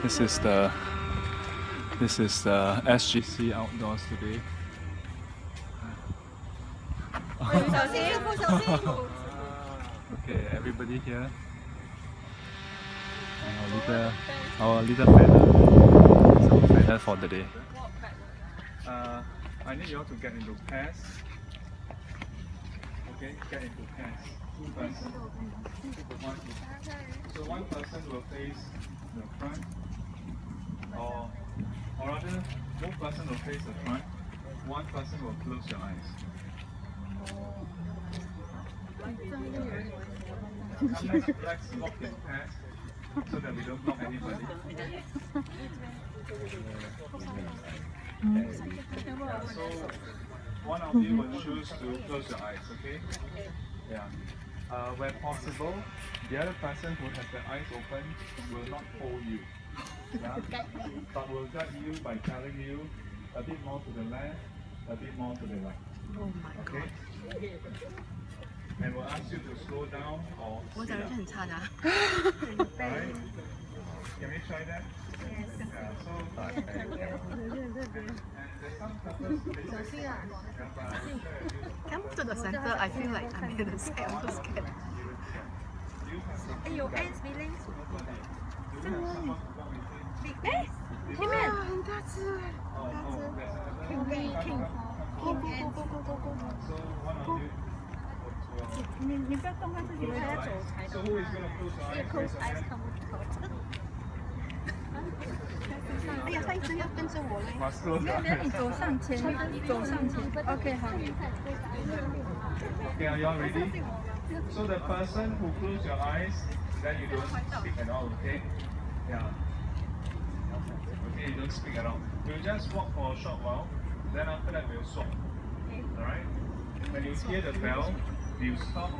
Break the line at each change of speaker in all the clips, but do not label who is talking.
This is the SGC outdoors today. Okay, everybody here. Our little banner for the day. I need you all to get into pairs. Okay, get into pairs. 2 persons. So one person will face the front, or rather, both person will face the front. One person will close your eyes. Let's walk in pairs so that we don't block anybody. So one of you will choose to close your eyes, okay? Yeah. Where possible, the other person who has their eyes open will not hold you. Yeah? But will guide you by telling you a bit more to the left, a bit more to the right. Okay? And we'll ask you to slow down or speed up. Alright? Can we try that? Yes. Yeah, so and there's some purpose
Come to the center, I feel like I'm here to say I'm so scared.
Your ends feeling
Wow, that's
你不要动他自己，他要走才动。Close eyes come with close。哎呀，他一直要跟着我嘞。没有，你走上前，走上前。OK， 好。
Okay, are you all ready? So the person who close your eyes, then you don't speak at all, okay? Yeah. Okay, you don't speak at all. We'll just walk for a short while, then after that we'll swap. Alright? When you hear the bell, you stop,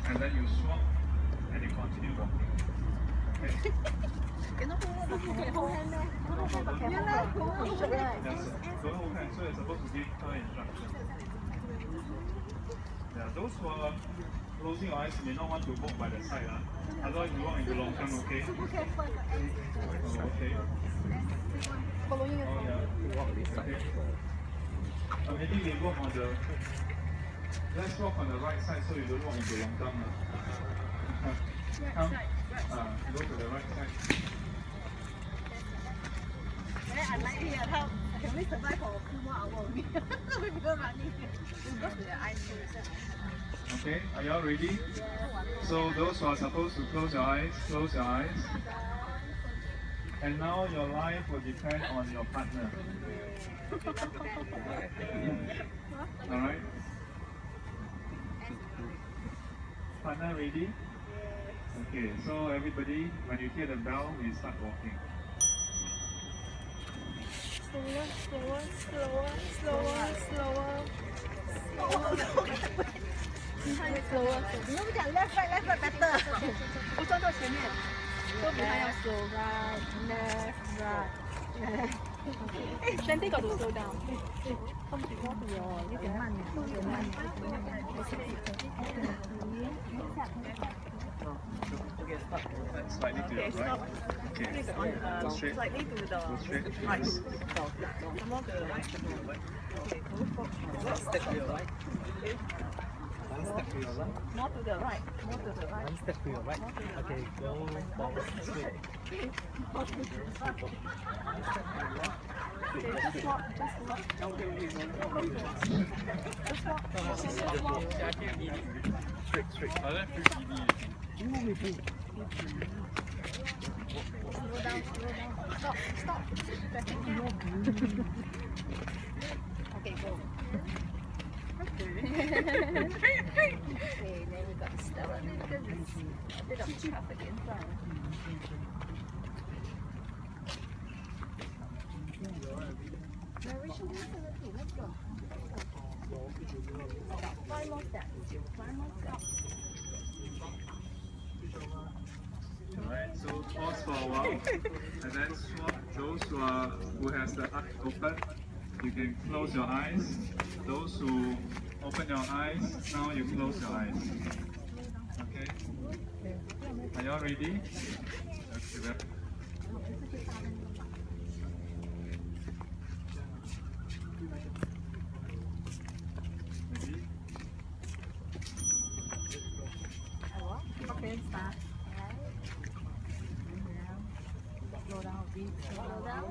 and then you swap, and you continue walking. Okay? Yes, don't hold hands, so you're supposed to give her instructions. Yeah, those who are closing your eyes may not want to walk by the side. Otherwise, you walk into long term, okay? Oh, okay. Oh, yeah. Okay. Maybe we walk on the... Let's walk on the right side so you don't walk into long term. Come. Go to the right side.
I like here. How can we survive for 2 more hours? We go running. We go to the ice.
Okay, are you all ready? So those who are supposed to close your eyes, close your eyes. And now your life will depend on your partner. Alright? Partner ready? Okay, so everybody, when you hear the bell, we start walking.
Slower. 你又不讲 left right better。
我站到前面，都比他要 slow right left right。哎，Shandy got to slow down。
有点慢点，有点慢点。
Slightly to your right. Okay. Go straight.
Slightly to the
Go straight.
right.
Yes.
More to the right. Okay,
One step to your right. One step to your right.
more to the right. More to the right.
One step to your right. Okay, go forward straight.
Just walk.
Straight.
Slow down. Stop. Okay, go. Okay, then we got Stella. A bit of traffic in front. Narration facility, let's go. 5 more steps. 5 more steps.
Alright, so pause for a while and then swap. Those who has the eye open, you can close your eyes. Those who open your eyes, now you close your eyes. Okay? Are you all ready? Okay,
Okay, start. Slow down a bit. Slow down.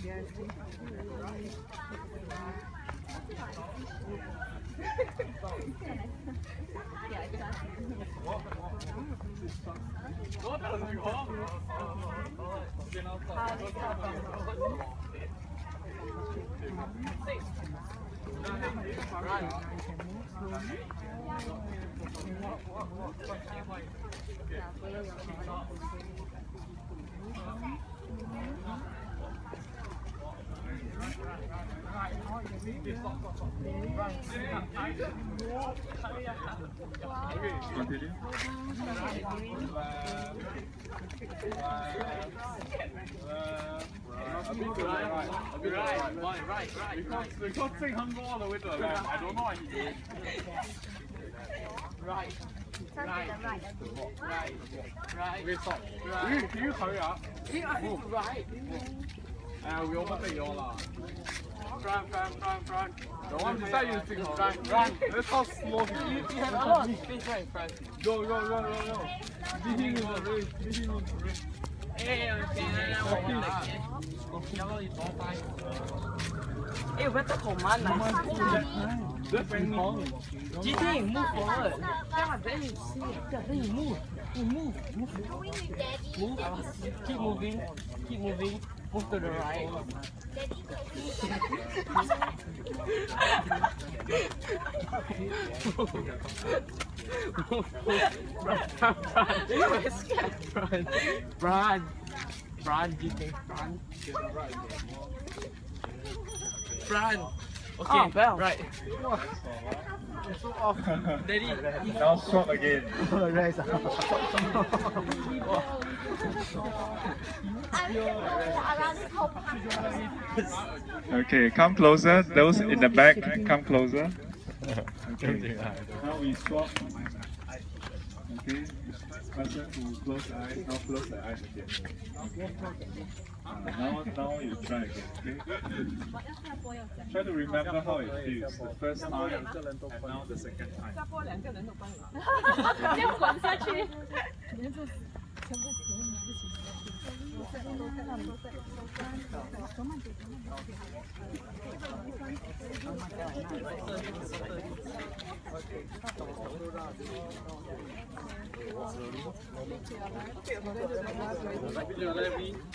Yes.
Continue.
A bit to the right. A bit to the right. Because Sing Hung go all the way to the left. I don't know what he did. Right. Okay, stop. Can you hurry up? Move. We overtake you all lah. Front. The one beside you is Sing Hung. Run. That's how slow he is.
You have a lot of space right in front.
Go. Beat him in the race.
Hey, you better command
That's Sing Hung.
GT, move forward. Yeah, then you see. Yeah, then you move. Move. Keep moving. Move to the right. Run, GT. Run. Okay, right. Daddy.
Now swap again. Okay, come closer. Those in the back, come closer. Okay. Now we swap. Okay. Person who close the eyes, now close the eyes again. Now you try again. Okay. Try to remember how it feels the first time and now the second time.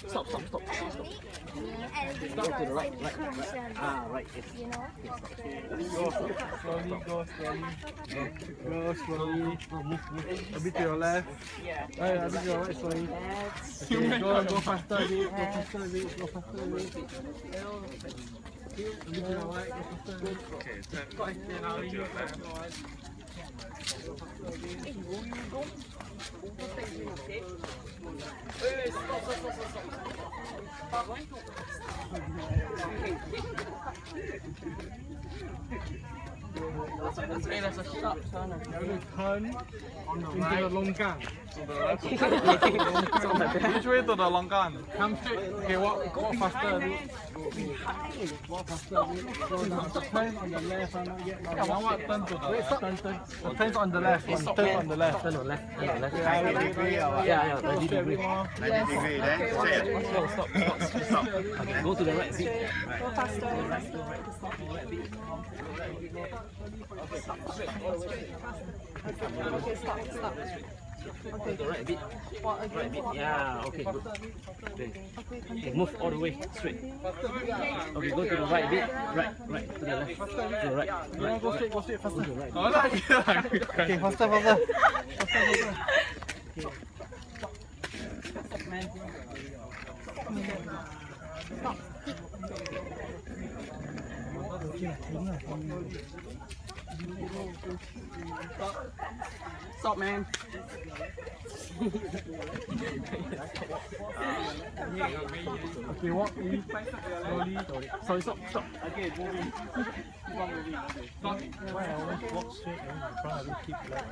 Stop. Stop to the right. Right.
Go slowly. A bit to your left. A bit to your right, slowly. Okay, go faster a bit. Go faster a bit. A bit to your right. Go faster a bit.
Okay, turn to your left.
Hey, there's a shop.
Turn into the longgang.
Which
way to the longgang? Come straight. Okay, walk faster a bit. Walk faster a bit. Go down. Turn on the left. Turn to the left. Turn on the left. Turn on the left.
Yeah, 90 degree.
90 degree, then straight.
Stop. Okay, go to the right a bit.
Go faster. Okay, stop.
Okay, the right a bit. Right a bit. Yeah, okay, good. Okay, move all the way straight. Okay, go to the right a bit. Right, to the left. To the right.
Go straight, faster.
To the right.
Okay, faster.
Stop, man.
Okay, walk in slowly. Sorry, stop. Okay, moving. Why I always walk straight and in front I don't keep left.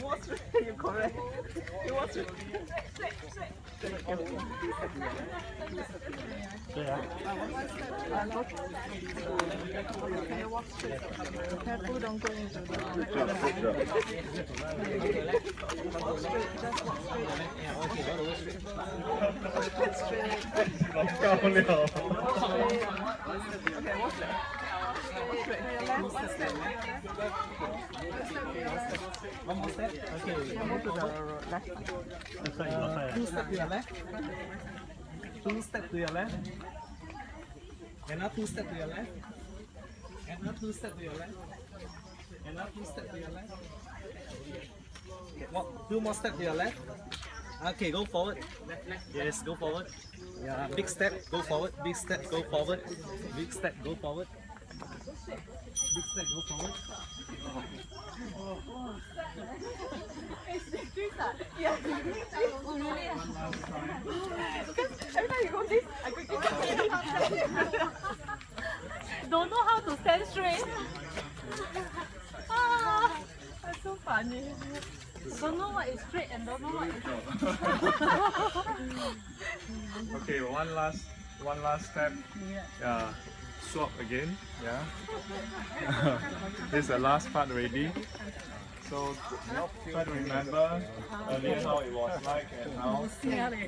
Walk straight, you correct. You walk straight.
Straight, ah.
Okay, walk straight. Careful, don't go into the walk straight, just walk straight.
Cao liao.
Okay, walk straight.
One more step. Okay.
Move to the left.
Left side, your side. 2 steps to your left. 2 steps to your left. Another 2 steps to your left. Another 2 steps to your left. Another 2 steps to your left. Walk 2 more steps to your left. Okay, go forward. Yes, go forward. Yeah, big step, go forward. Big step, go forward. Big step, go forward. Big step, go forward.
Yeah. Oh, really? Because every time you go this, I quickly don't know how to stand straight. Ah, that's so funny. Don't know what is straight and don't know what is
Okay, one last step. Yeah. Swap again. Yeah. This is the last part already. So try to remember earlier how it was like and now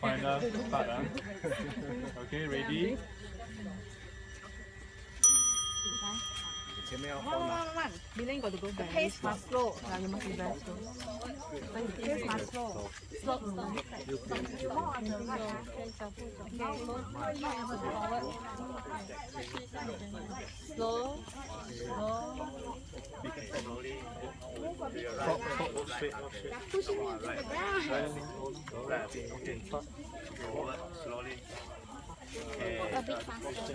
final part. Okay, ready?
One. Meaning got to go back. Pace must slow. Yeah, you must be very slow. Pace must slow. Slow. Slow.
Slowly.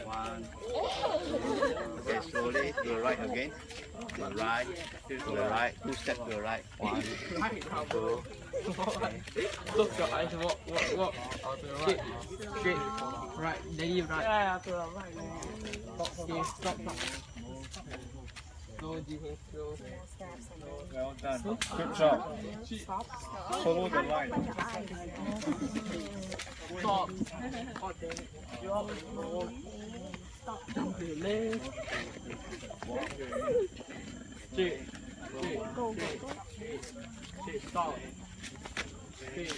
One. Okay, slowly to the right again. To the right. To the right. 2 steps to the right. 1, 2.
Close your eyes, walk. Straight. Right, steady, right.
Yeah, to the right.
Okay, stop. Slow, Jihee, slow.
Well done. Good job. Follow the line.
Stop. Jump to the left. Straight. Stop. Straight.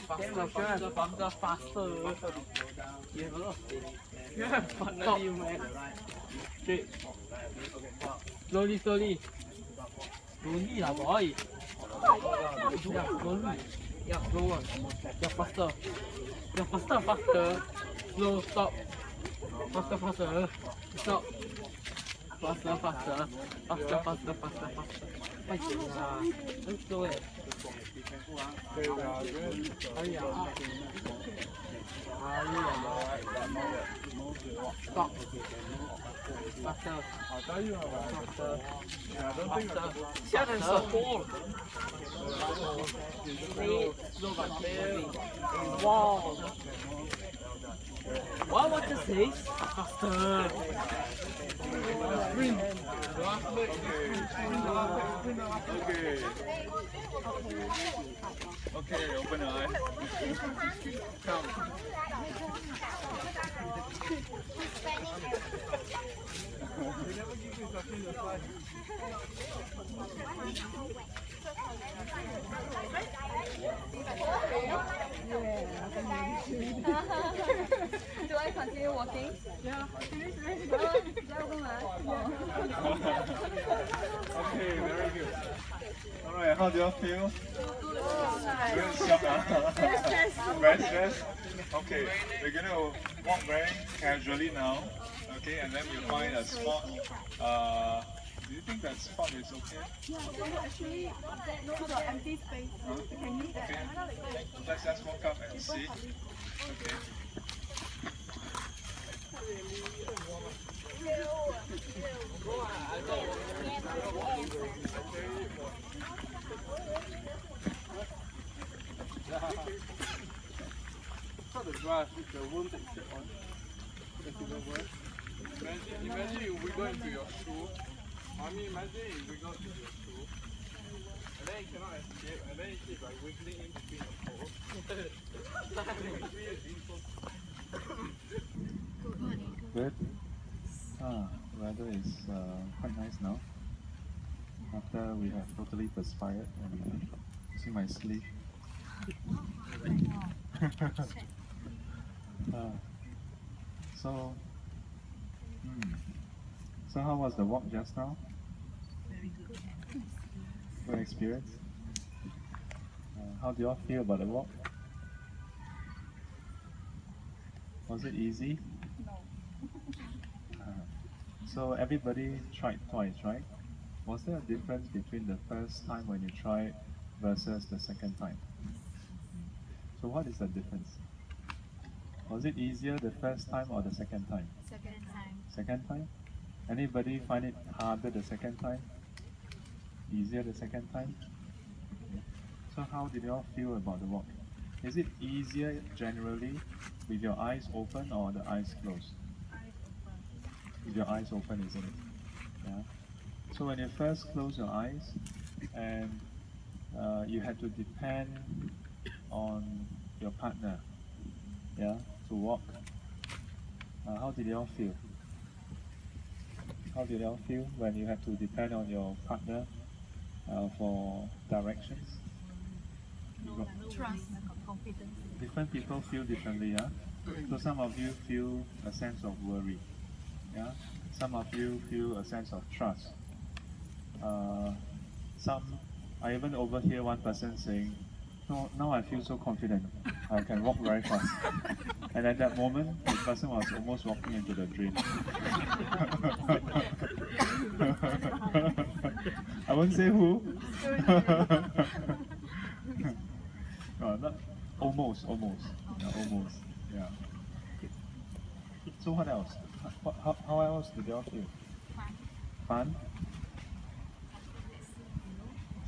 Faster. You have a lot of space. You have fun, man. Straight. Slowly. Slowly lah, boy. Yeah, slowly. Yeah, slower. Yeah, faster. Slow, stop. Faster. Stop. Faster. 快点啦，很 slow 哎。Stop. Faster. Shut and support. Slow but clear. Wow. What is this? Faster. Sprint.
Okay, open your eyes. Come.
Do I continue walking?
Okay, very good. Alright, how do you feel? Good, shock, very stressed. Okay, we're gonna walk very casually now. Okay, and then we'll find a spot. Do you think that spot is okay?
Actually, to the empty space.
Huh? Okay. Let's just walk up and see. Okay.
Not the grass, the wound that you sit on. The Imagine you wiggle into your shoe. Mommy, imagine you wiggle into your shoe. And then you cannot escape. And then you keep like wiggling in between your toes.
Good. Weather is quite nice now. After we have totally perspired and see my sleeve. So how was the walk just now?
Very good.
Good experience. How do you all feel about the walk? Was it easy?
No.
So everybody tried twice, right? Was there a difference between the first time when you tried versus the second time? So what is the difference? Was it easier the first time or the second time?
Second time.
Second time? Anybody find it harder the second time? Easier the second time? Okay. So how did you all feel about the walk? Is it easier generally with your eyes open or the eyes closed? With your eyes open, isn't it? Yeah. So when you first close your eyes and you had to depend on your partner, yeah, to walk, how did you all feel? How did you all feel when you had to depend on your partner for directions?
Trust. Confidence.
Different people feel differently, yeah? So some of you feel a sense of worry, yeah? Some of you feel a sense of trust. I even overhear one person saying, "No, now I feel so confident. I can walk very fast." And at that moment, the person was almost walking into the drain. I won't say who. No, not almost. Yeah. So what else? How else did you all feel? Fun?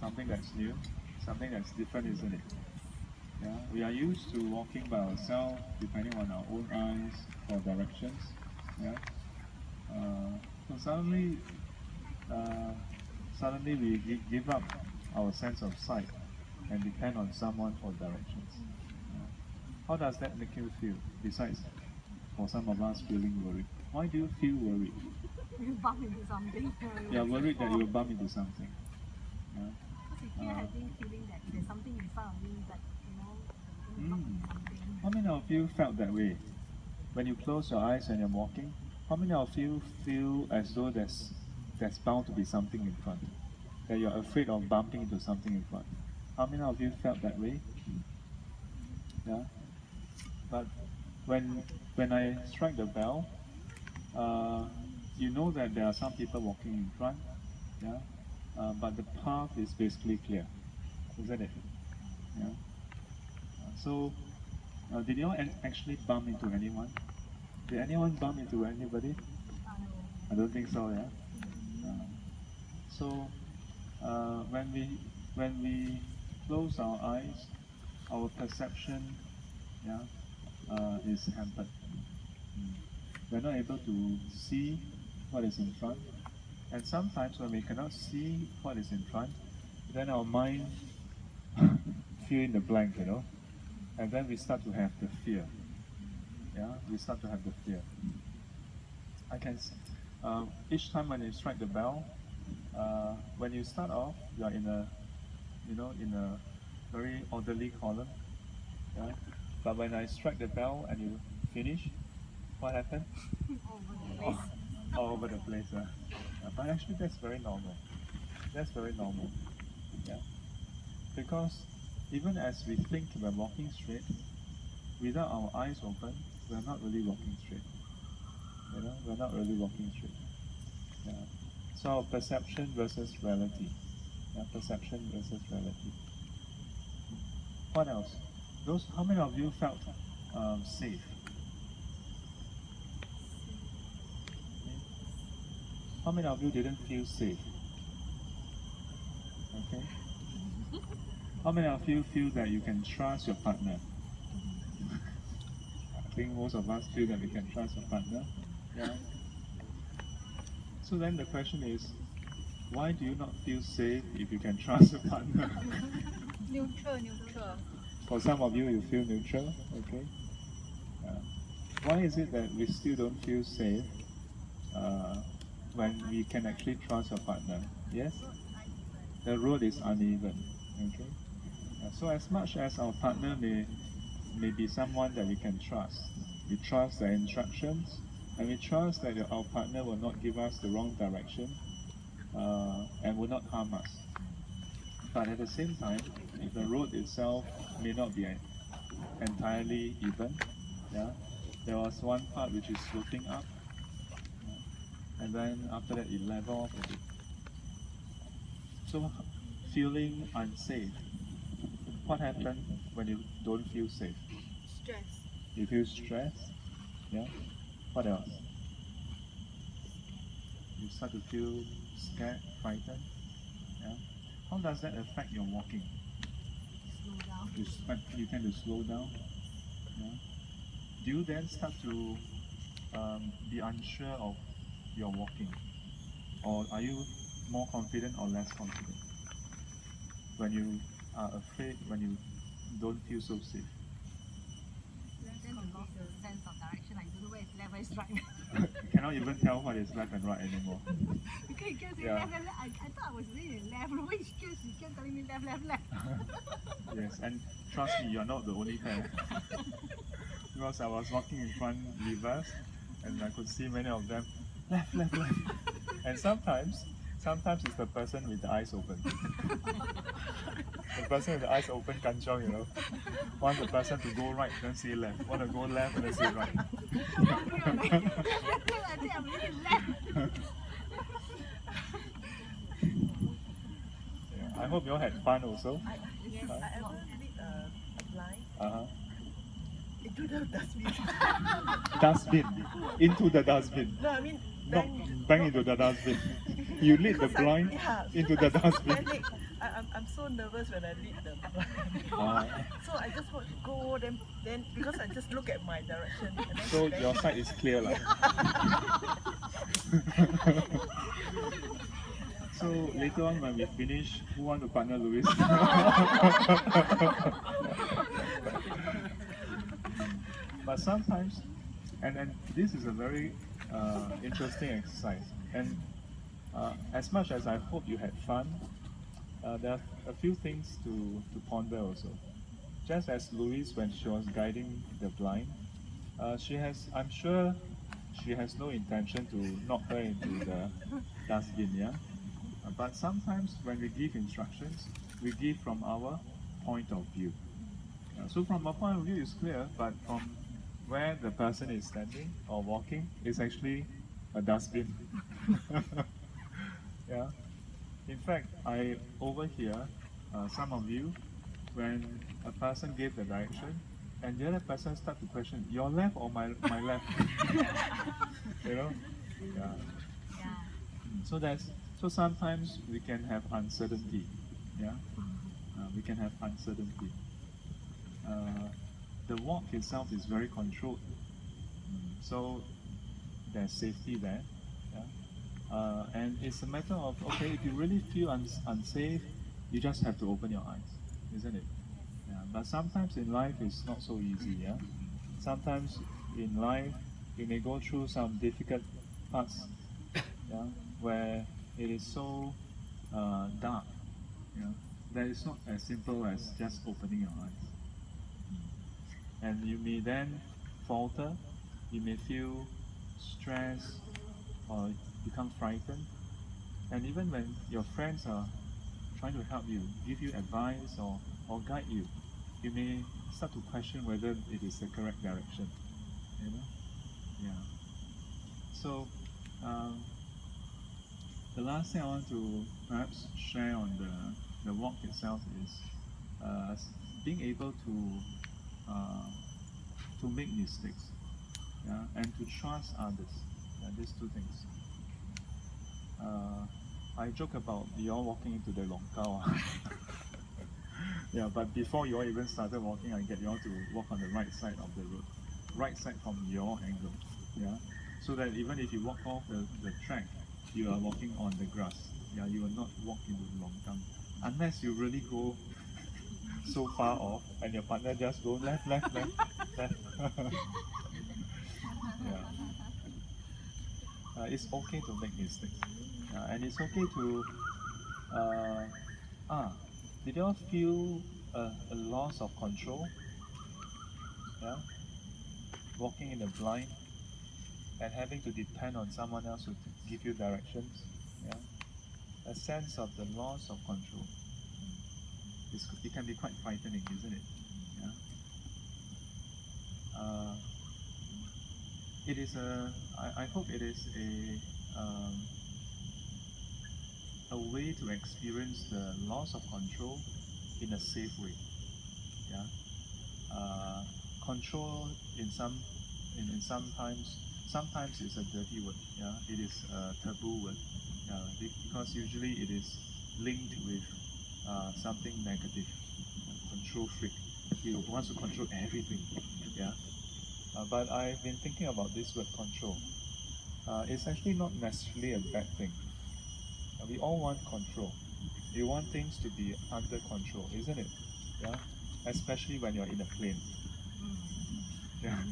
Something that's new, something that's different, isn't it? Yeah, we are used to walking by ourselves, depending on our own eyes for directions. Yeah. So suddenly we give up our sense of sight and depend on someone for directions. Yeah. How does that make you feel? Besides, for some of us feeling worried. Why do you feel worried?
You bump into something.
You are worried that you will bump into something. Yeah.
Here having feeling that there's something in front of me, but you know, something.
How many of you felt that way? When you close your eyes and you're walking, how many of you feel as though there's bound to be something in front? That you're afraid of bumping into something in front? How many of you felt that way? Yeah? But when I strike the bell, you know that there are some people walking in front, yeah? But the path is basically clear, isn't it? Yeah. So, did you all actually bump into anyone? Did anyone bump into anybody? I don't think so. Yeah. So, when we close our eyes, our perception, yeah, is hampered. We're not able to see what is in front. And sometimes when we cannot see what is in front, then our mind fill in the blank, and then we start to have the fear. Yeah, we start to have the fear. I can each time when you strike the bell, when you start off, you are in a very orderly column. Yeah? But when I strike the bell and you finish, what happened? All over the place. But actually that's very normal. That's very normal. Yeah. Because even as we think we're walking straight, without our eyes open, we're not really walking straight. We're not really walking straight. Yeah. So perception versus reality. Yeah, perception versus reality. What else? How many of you felt safe? How many of you didn't feel safe? Okay. How many of you feel that you can trust your partner? think most of us feel that we can trust a partner. Yeah. So then the question is, why do you not feel safe if you can trust a partner?
Neutral.
For some of you, you feel neutral. Okay. Why is it that we still don't feel safe when we can actually trust a partner? Yes? The road is uneven. Okay. So as much as our partner may be someone that we can trust, we trust their instructions, and we trust that our partner will not give us the wrong direction and will not harm us. But at the same time, if the road itself may not be entirely even, yeah, there was one part which is sloping up, and then after that it level off a bit. So feeling unsafe. What happens when you don't feel safe?
Stress.
You feel stressed? Yeah. What else? You start to feel scared, frightened. Yeah. How does that affect your walking?
Slow down.
You tend to slow down. Yeah. Do you then start to be unsure of your walking, or are you more confident or less confident when you are afraid, when you don't feel so safe?
Then you lost the sense of direction. I don't know where is left, where is right.
You cannot even tell what is left and right anymore.
Because you kept saying
Yeah.
left. I thought I was really left. Which you kept telling me left.
Yes, and trust me, you're not the only pair. Because I was walking in front reverse, and I could see many of them left. And sometimes it's the person with the eyes open. The person with the eyes open kanchong, you know. Want the person to go right, then say left. Want to go left, and then say right.
I think I'm really left.
Yeah, I hope you all had fun also.
I ever lead a blind
Uh-huh.
into the dustbin.
Dustbin. Into the dustbin.
No, I mean
Not bang into the dustbin. You lead the
because I-
blind
yeah,
into the
because I
dustbin.
panic. I'm so nervous when I lead the blind. So I just want to go then because I just look at my direction. And then
So your side is clear, lah. So later on when we finish, who want to partner Louis? But sometimes, and this is a very interesting exercise. And as much as I hope you had fun, there are a few things to ponder also. Just as Louise, when she was guiding the blind, I'm sure she has no intention to knock her into the dustbin, yeah? But sometimes when we give instructions, we give from our point of view. So from our point of view it's clear, but from where the person is standing or walking, it's actually a dustbin. Yeah. In fact, I overhear some of you when a person gave the direction and the other person start to question, your left or my left? You know? Yeah. So sometimes we can have uncertainty. Yeah. We can have uncertainty. The walk itself is very controlled. So there's safety there. Yeah? And it's a matter of, okay, if you really feel unsafe, you just have to open your eyes, isn't it? Yeah. But sometimes in life it's not so easy. Yeah. Sometimes in life you may go through some difficult parts, yeah, where it is so dark. Yeah. That it's not as simple as just opening your eyes. And you may then falter, you may feel stressed or become frightened. And even when your friends are trying to help you, give you advice or guide you, you may start to question whether it is the correct direction. You know? Yeah. So the last thing I want to perhaps share on the walk itself is being able to make mistakes, yeah, and to trust others. Yeah, these two things. I joke about you all walking into the longkao. Yeah, but before you all even started walking, I get you all to walk on the right side of the road. right side from your angle. Yeah, so that even if you walk off the track, you are walking on the grass. Yeah, you will not walk into the longkang unless you really go so far off and your partner just go left. Yeah. It's okay to make mistakes, and it's okay to did you all feel a loss of control? Yeah, walking in the blind and having to depend on someone else to give you directions. Yeah, a sense of the loss of control. It can be quite frightening, isn't it? Yeah. It is I hope it is a way to experience the loss of control in a safe way. Yeah. Control in sometimes it's a dirty word. Yeah. It is a taboo word. Yeah. Because usually it is linked with something negative. Control freak. He wants to control everything. Yeah. But I've been thinking about this word control. It's actually not necessarily a bad thing. We all want control. We want things to be under control, isn't it? Yeah. Especially when you're in a plane. Yeah.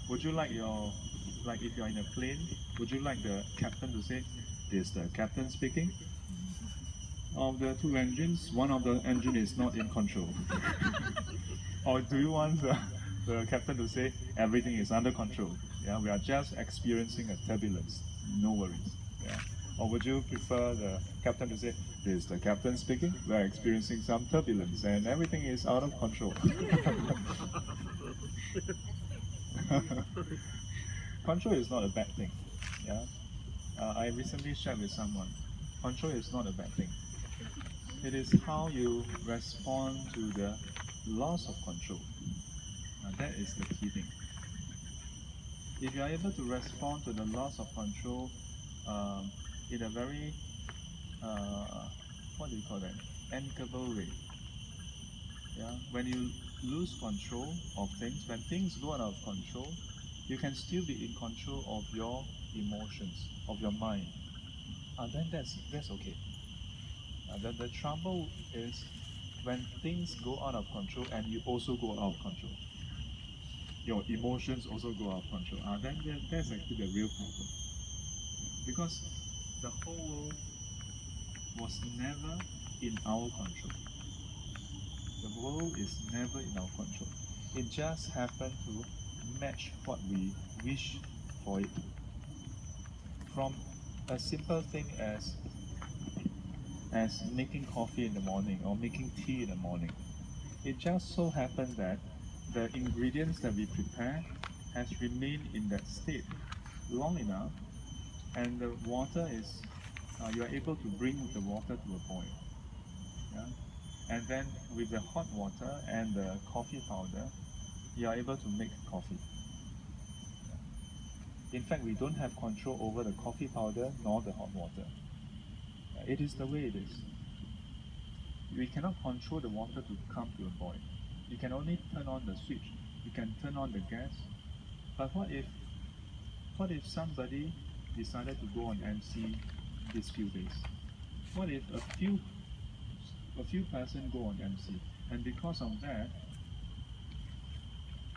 Would you like if you're in a plane, would you like the captain to say, "This is the captain speaking"? Of the two engines, one of the engine is not in control. Or do you want the captain to say everything is under control? Yeah, we are just experiencing a turbulence. No worries. Yeah. Or would you prefer the captain to say, "This is the captain speaking. We are experiencing some turbulence and everything is out of control." Control is not a bad thing. Yeah. I recently shared with someone. Control is not a bad thing. It is how you respond to the loss of control. That is the key thing. If you are able to respond to the loss of control in a very, what do you call that, amicable way. Yeah? When you lose control of things, when things go out of control, you can still be in control of your emotions, of your mind. Then that's okay. The trouble is when things go out of control and you also go out of control. Your emotions also go out of control. Then that's actually the real problem. Because the whole world was never in our control. The world is never in our control. It just happened to match what we wish for it. From a simple thing as making coffee in the morning or making tea in the morning. It just so happened that the ingredients that we prepare has remained in that state long enough, and the water is you are able to bring the water to a boil. Yeah? And then with the hot water and the coffee powder, you are able to make coffee. Yeah? In fact, we don't have control over the coffee powder nor the hot water. It is the way it is. We cannot control the water to come to a boil. You can only turn on the switch. You can turn on the gas. But what if somebody decided to go on MC these few days? What if a few person go on MC, and because of that,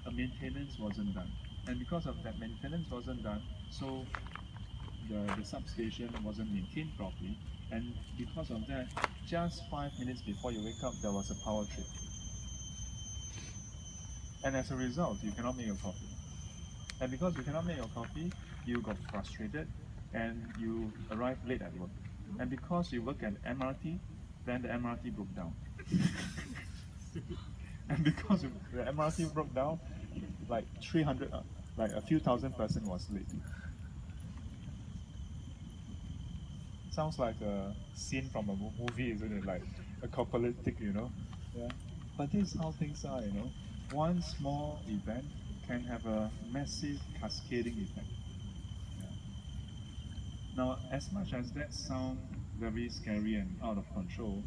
a maintenance wasn't done, and because of that maintenance wasn't done, so the substation wasn't maintained properly, and because of that, just 5 minutes before you wake up, there was a power trip. And as a result, you cannot make your coffee. And because you cannot make your coffee, you got frustrated and you arrived late at work. And because you work at MRT, then the MRT broke down. And because the MRT broke down, like a few thousand person was late. Sounds like a scene from a movie, isn't it? Like apocalyptic, Yeah. But this is how things are, One small event can have a massive cascading effect. Yeah. Now, as much as that sounds very scary and out of control,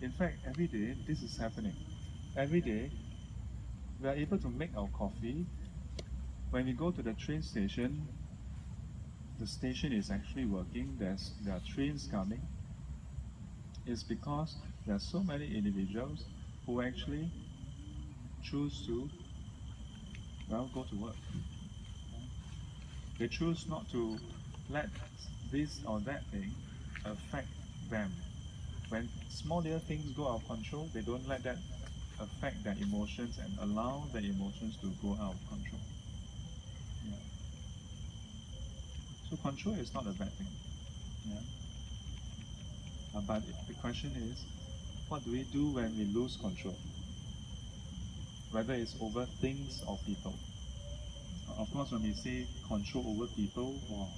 in fact, every day this is happening. Every day, we are able to make our coffee when we go to the train station, the station is actually working, there are trains coming. It's because there are so many individuals who actually choose to, well, go to work. They choose not to let this or that thing affect them. When small little things go out of control, they don't let that affect their emotions and allow their emotions to go out of control. Yeah. So control is not a bad thing. Yeah. But the question is, what do we do when we lose control? Whether it's over things or people. Of course, when we say control over people, wow,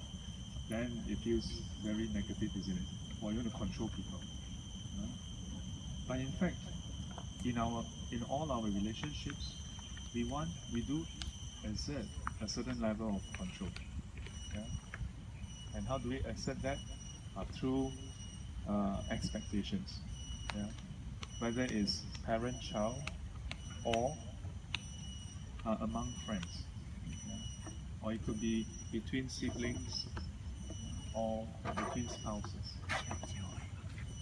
then it feels very negative, isn't it? Well, you want to control people. Yeah? But in fact, in all our relationships, we do exert a certain level of control. Yeah? And how do we exert that? Through expectations. Yeah? Whether it's parent-child or among friends. Yeah? Or it could be between siblings or between spouses.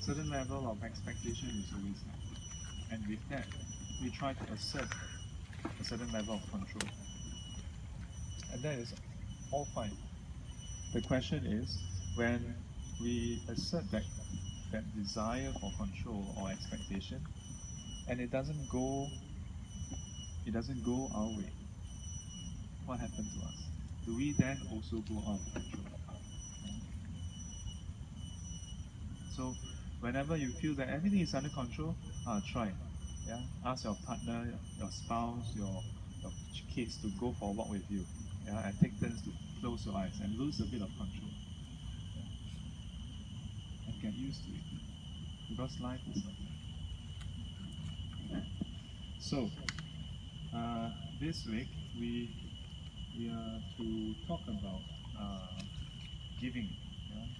Certain level of expectation is always there. And with that, we try to assert a certain level of control. And that is all fine. The question is, when we assert that desire for control or expectation, and it doesn't go our way, what happened to us? Do we then also go out of control? So whenever you feel that everything is under control, try. Yeah? Ask your partner, your spouse, your kids to go for a walk with you. Yeah? And take turns to close your eyes and lose a bit of control. Yeah? And get used to it. Because life is like that. So this week we are to talk about giving,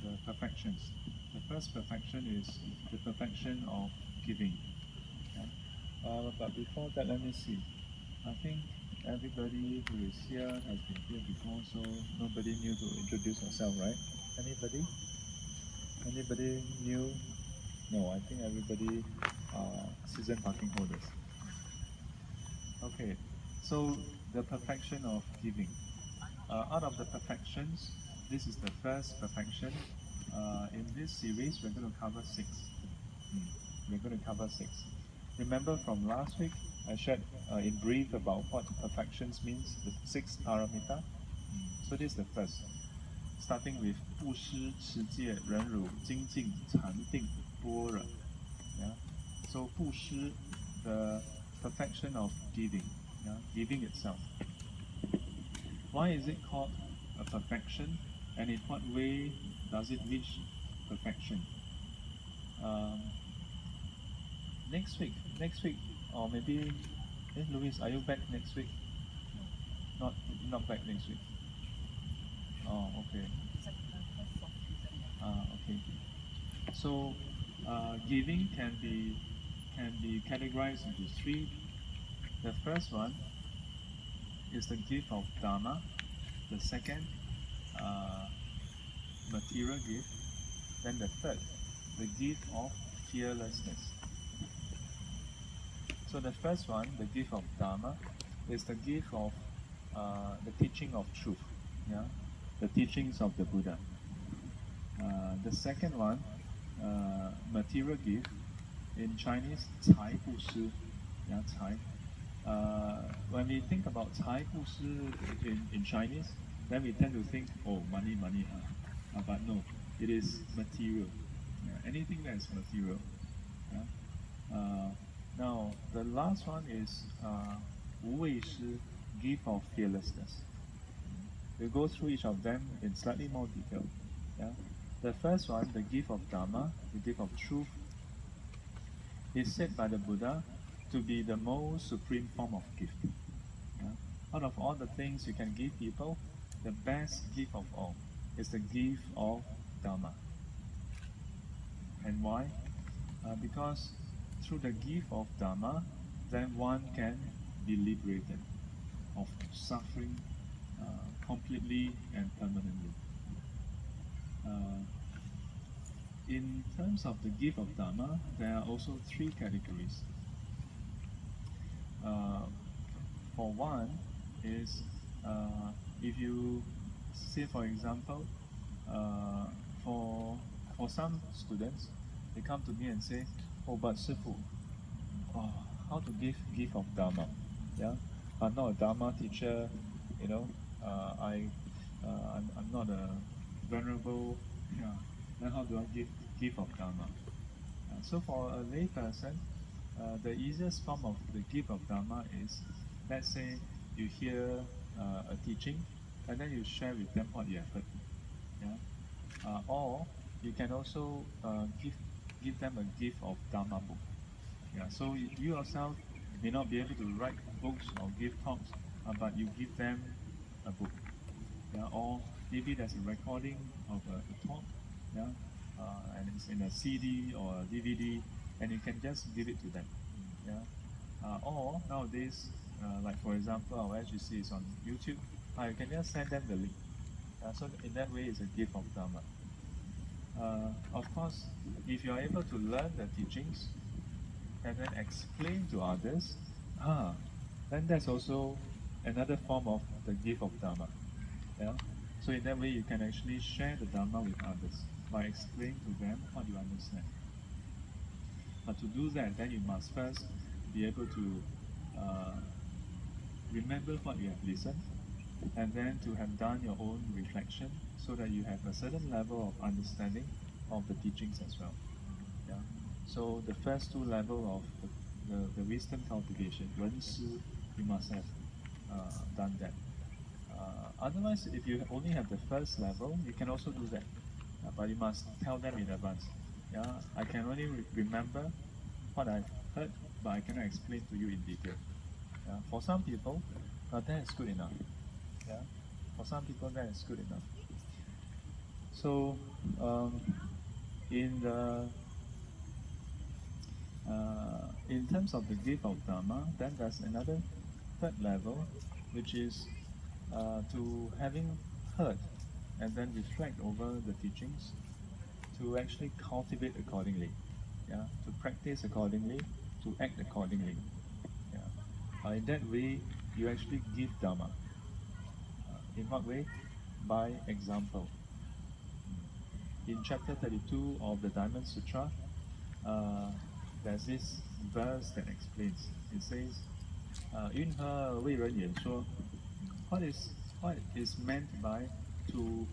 the perfections. The first perfection is the perfection of giving. Yeah? But before that, let me see. I think everybody who is here has been here before, so nobody new to introduce yourself, right? Anybody? Anybody new? No, I think everybody are season parking holders. Okay, so the perfection of giving. Out of the perfections, this is the first perfection. In this series, we're going to cover 6. We're going to cover 6. Remember from last week, I shared in brief about what perfections means, the 6 paramita. So this is the first. Starting with 布施、持戒、忍辱、精进、禅定、般若. Yeah? So 布施, the perfection of giving, yeah? Giving itself. Why is it called a perfection, and in what way does it reach perfection? Next week, or maybe, Louis, are you back next week? Not back next week. Oh, okay. Okay. So, giving can be categorized into 3. The first one is the gift of Dharma. The second, material gift. Then the third, the gift of fearlessness. So the first one, the gift of Dharma, is the gift of the teaching of truth, yeah, the teachings of the Buddha. The second one, material gift, in Chinese, 财布施, yeah, 财. When we think about 财布施 in Chinese, then we tend to think, oh, money, but no, it is material. Yeah, anything that is material. Yeah? Now, the last one is 无畏施, gift of fearlessness. We'll go through each of them in slightly more detail. Yeah? The first one, the gift of Dharma, the gift of truth, is said by the Buddha to be the most supreme form of gift. Yeah? Out of all the things you can give people, the best gift of all is the gift of Dharma. And why? Because through the gift of Dharma, then one can be liberated of suffering completely and permanently. In terms of the gift of Dharma, there are also three categories. For one is if you say, for example, for some students, they come to me and say, "Oh, but Sifu, how to give gift of Dharma? Yeah, I'm not a Dharma teacher, you know. I'm not a venerable. Yeah, then how do I give gift of Dharma?" So for a lay person, the easiest form of the gift of Dharma is, let's say you hear a teaching, and then you share with them what you have heard. Yeah? Or you can also give them a gift of Dharma book. Yeah, so you yourself may not be able to write books or give talks, but you give them a book. Yeah, or maybe there's a recording of a talk, yeah, and it's in a CD or a DVD, and you can just give it to them. Yeah, or nowadays, like for example, our SGC is on YouTube. You can just send them the link. So in that way, it's a gift of Dharma. Of course, if you are able to learn the teachings and then explain to others, then that's also another form of the gift of Dharma. Yeah? So in that way, you can actually share the Dharma with others by explaining to them what you understand. But to do that, then you must first be able to remember what you have listened, and then to have done your own reflection so that you have a certain level of understanding of the teachings as well. Yeah? So the first two levels of the wisdom cultivation, 文思, you must have done that. Otherwise, if you only have the first level, you can also do that. But you must tell them in advance. Yeah, I can only remember what I've heard, but I cannot explain to you in detail. Yeah? For some people, that is good enough. Yeah? For some people, that is good enough. So, in terms of the gift of Dharma, then there's another third level, which is to having heard and then reflect over the teachings, to actually cultivate accordingly, yeah, to practice accordingly, to act accordingly. Yeah. In that way, you actually give Dharma. In what way? By example. In chapter 32 of the Diamond Sutra, there's this verse that explains. It says, 云何为人演说? What is meant by to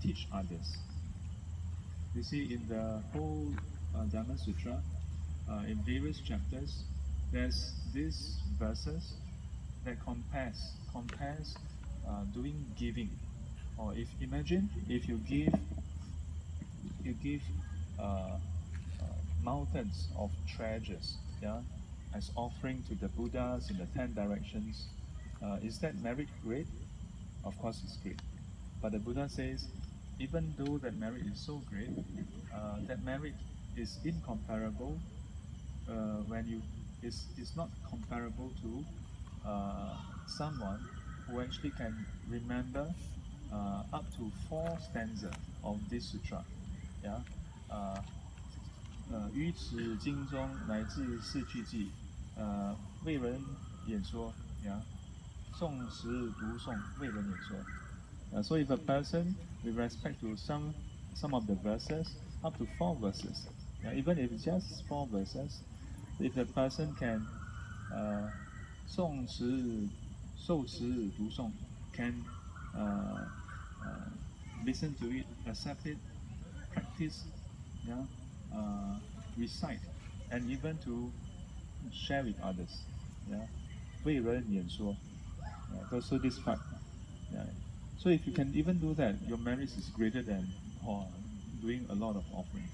teach others? You see, in the whole Dharma Sutra, in various chapters, there's these verses that compares doing giving. Or imagine if you give mountains of treasures, yeah, as offering to the Buddhas in the 10 directions. Is that merit great? Of course, it's great. But the Buddha says, even though that merit is so great, that merit is incomparable it's not comparable to someone who actually can remember up to 4 stanzas of this sutra. Yeah. 于此经中乃至四句记，为人演说。Yeah. 诵识读诵，为人演说。So if a person, with respect to some of the verses, up to 4 verses, even if it's just 4 verses, if the person can 诵识、受持、读诵, can listen to it, accept it, practice, yeah, recite, and even to share with others. Yeah, 为人演说. So this part. Yeah. So if you can even do that, your merit is greater than doing a lot of offerings.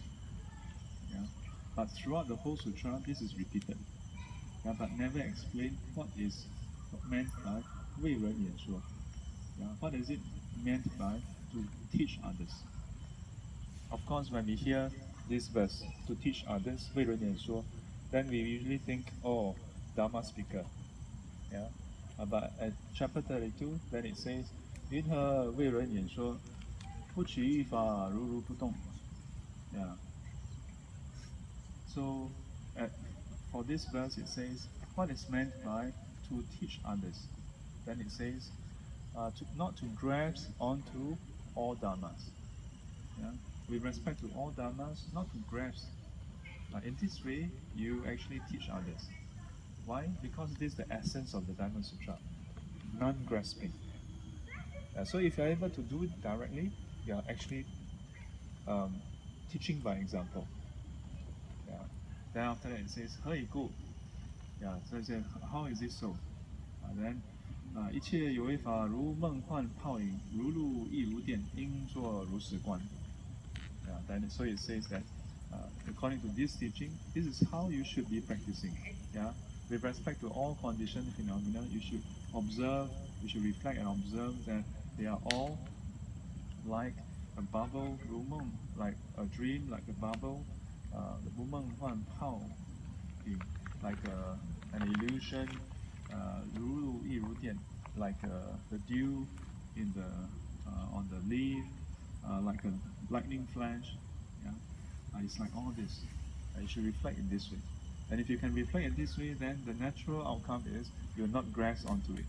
Yeah. But throughout the whole sutra, this is repeated. Yeah, but never explain what is meant by 为人演说. Yeah. What is it meant by to teach others? Of course, when we hear this verse, to teach others, 为人演说, then we usually think, oh, Dharma speaker. Yeah. But at chapter 32, then it says, 云何为人演说？不取一法，如如不动。Yeah. So, for this verse it says, what is meant by to teach others? Then it says, not to grasp onto all dharmas. Yeah? With respect to all dharmas, not to grasp. In this way, you actually teach others. Why? Because this is the essence of the Diamond Sutra, non-grasping. So if you're able to do it directly, you're actually teaching by example. Yeah. Then after that it says, 何以故? Yeah, so it says, how is it so? Then 一切有为法如梦幻泡影，如露亦如电，应作如是观。Yeah, then so it says that according to this teaching, this is how you should be practicing. Yeah, with respect to all conditioned phenomena, you should observe, you should reflect and observe that they are all like a bubble, 如梦, like a dream, like a bubble, 如梦幻泡影, like an illusion, 如露亦如电, like the dew in the on the leaf, like a lightning flash. Yeah, it's like all this. You should reflect in this way. And if you can reflect in this way, then the natural outcome is you'll not grasp onto it.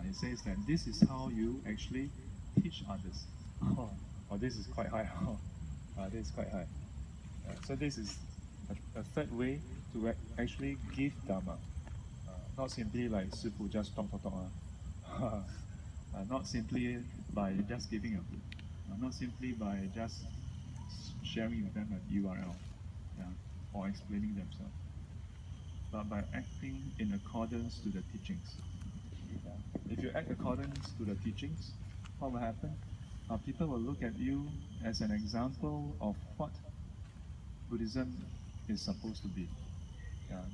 It says that this is how you actually teach others. Oh, this is quite high. This is quite high. So this is a third way to actually give Dharma. Not simply like 师父 just talk. Not simply by just giving a, not simply by just sharing with them an URL, or explaining themselves, but by acting in accordance to the teachings. If you act accordance to the teachings, what will happen? People will look at you as an example of what Buddhism is supposed to be.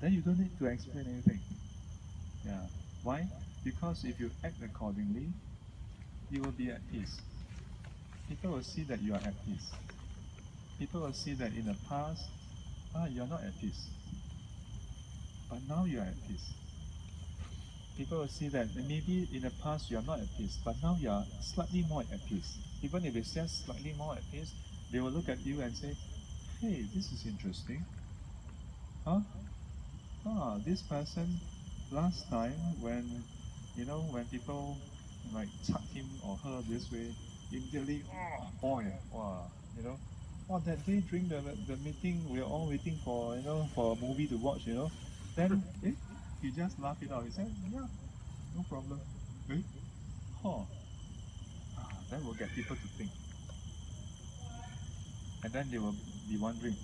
Then you don't need to explain anything. Why? Because if you act accordingly, you will be at peace. People will see that you are at peace. People will see that in the past, you are not at peace. But now you are at peace. People will see that maybe in the past you are not at peace, but now you are slightly more at peace. Even if it's just slightly more at peace, they will look at you and say, hey, this is interesting. This person, last time when people like chuck him or her this way, immediately, that day during the meeting, we are all waiting for for a movie to watch, then he just laughed it out. He said, yeah, no problem. Then we'll get people to think. And then they will be wondering,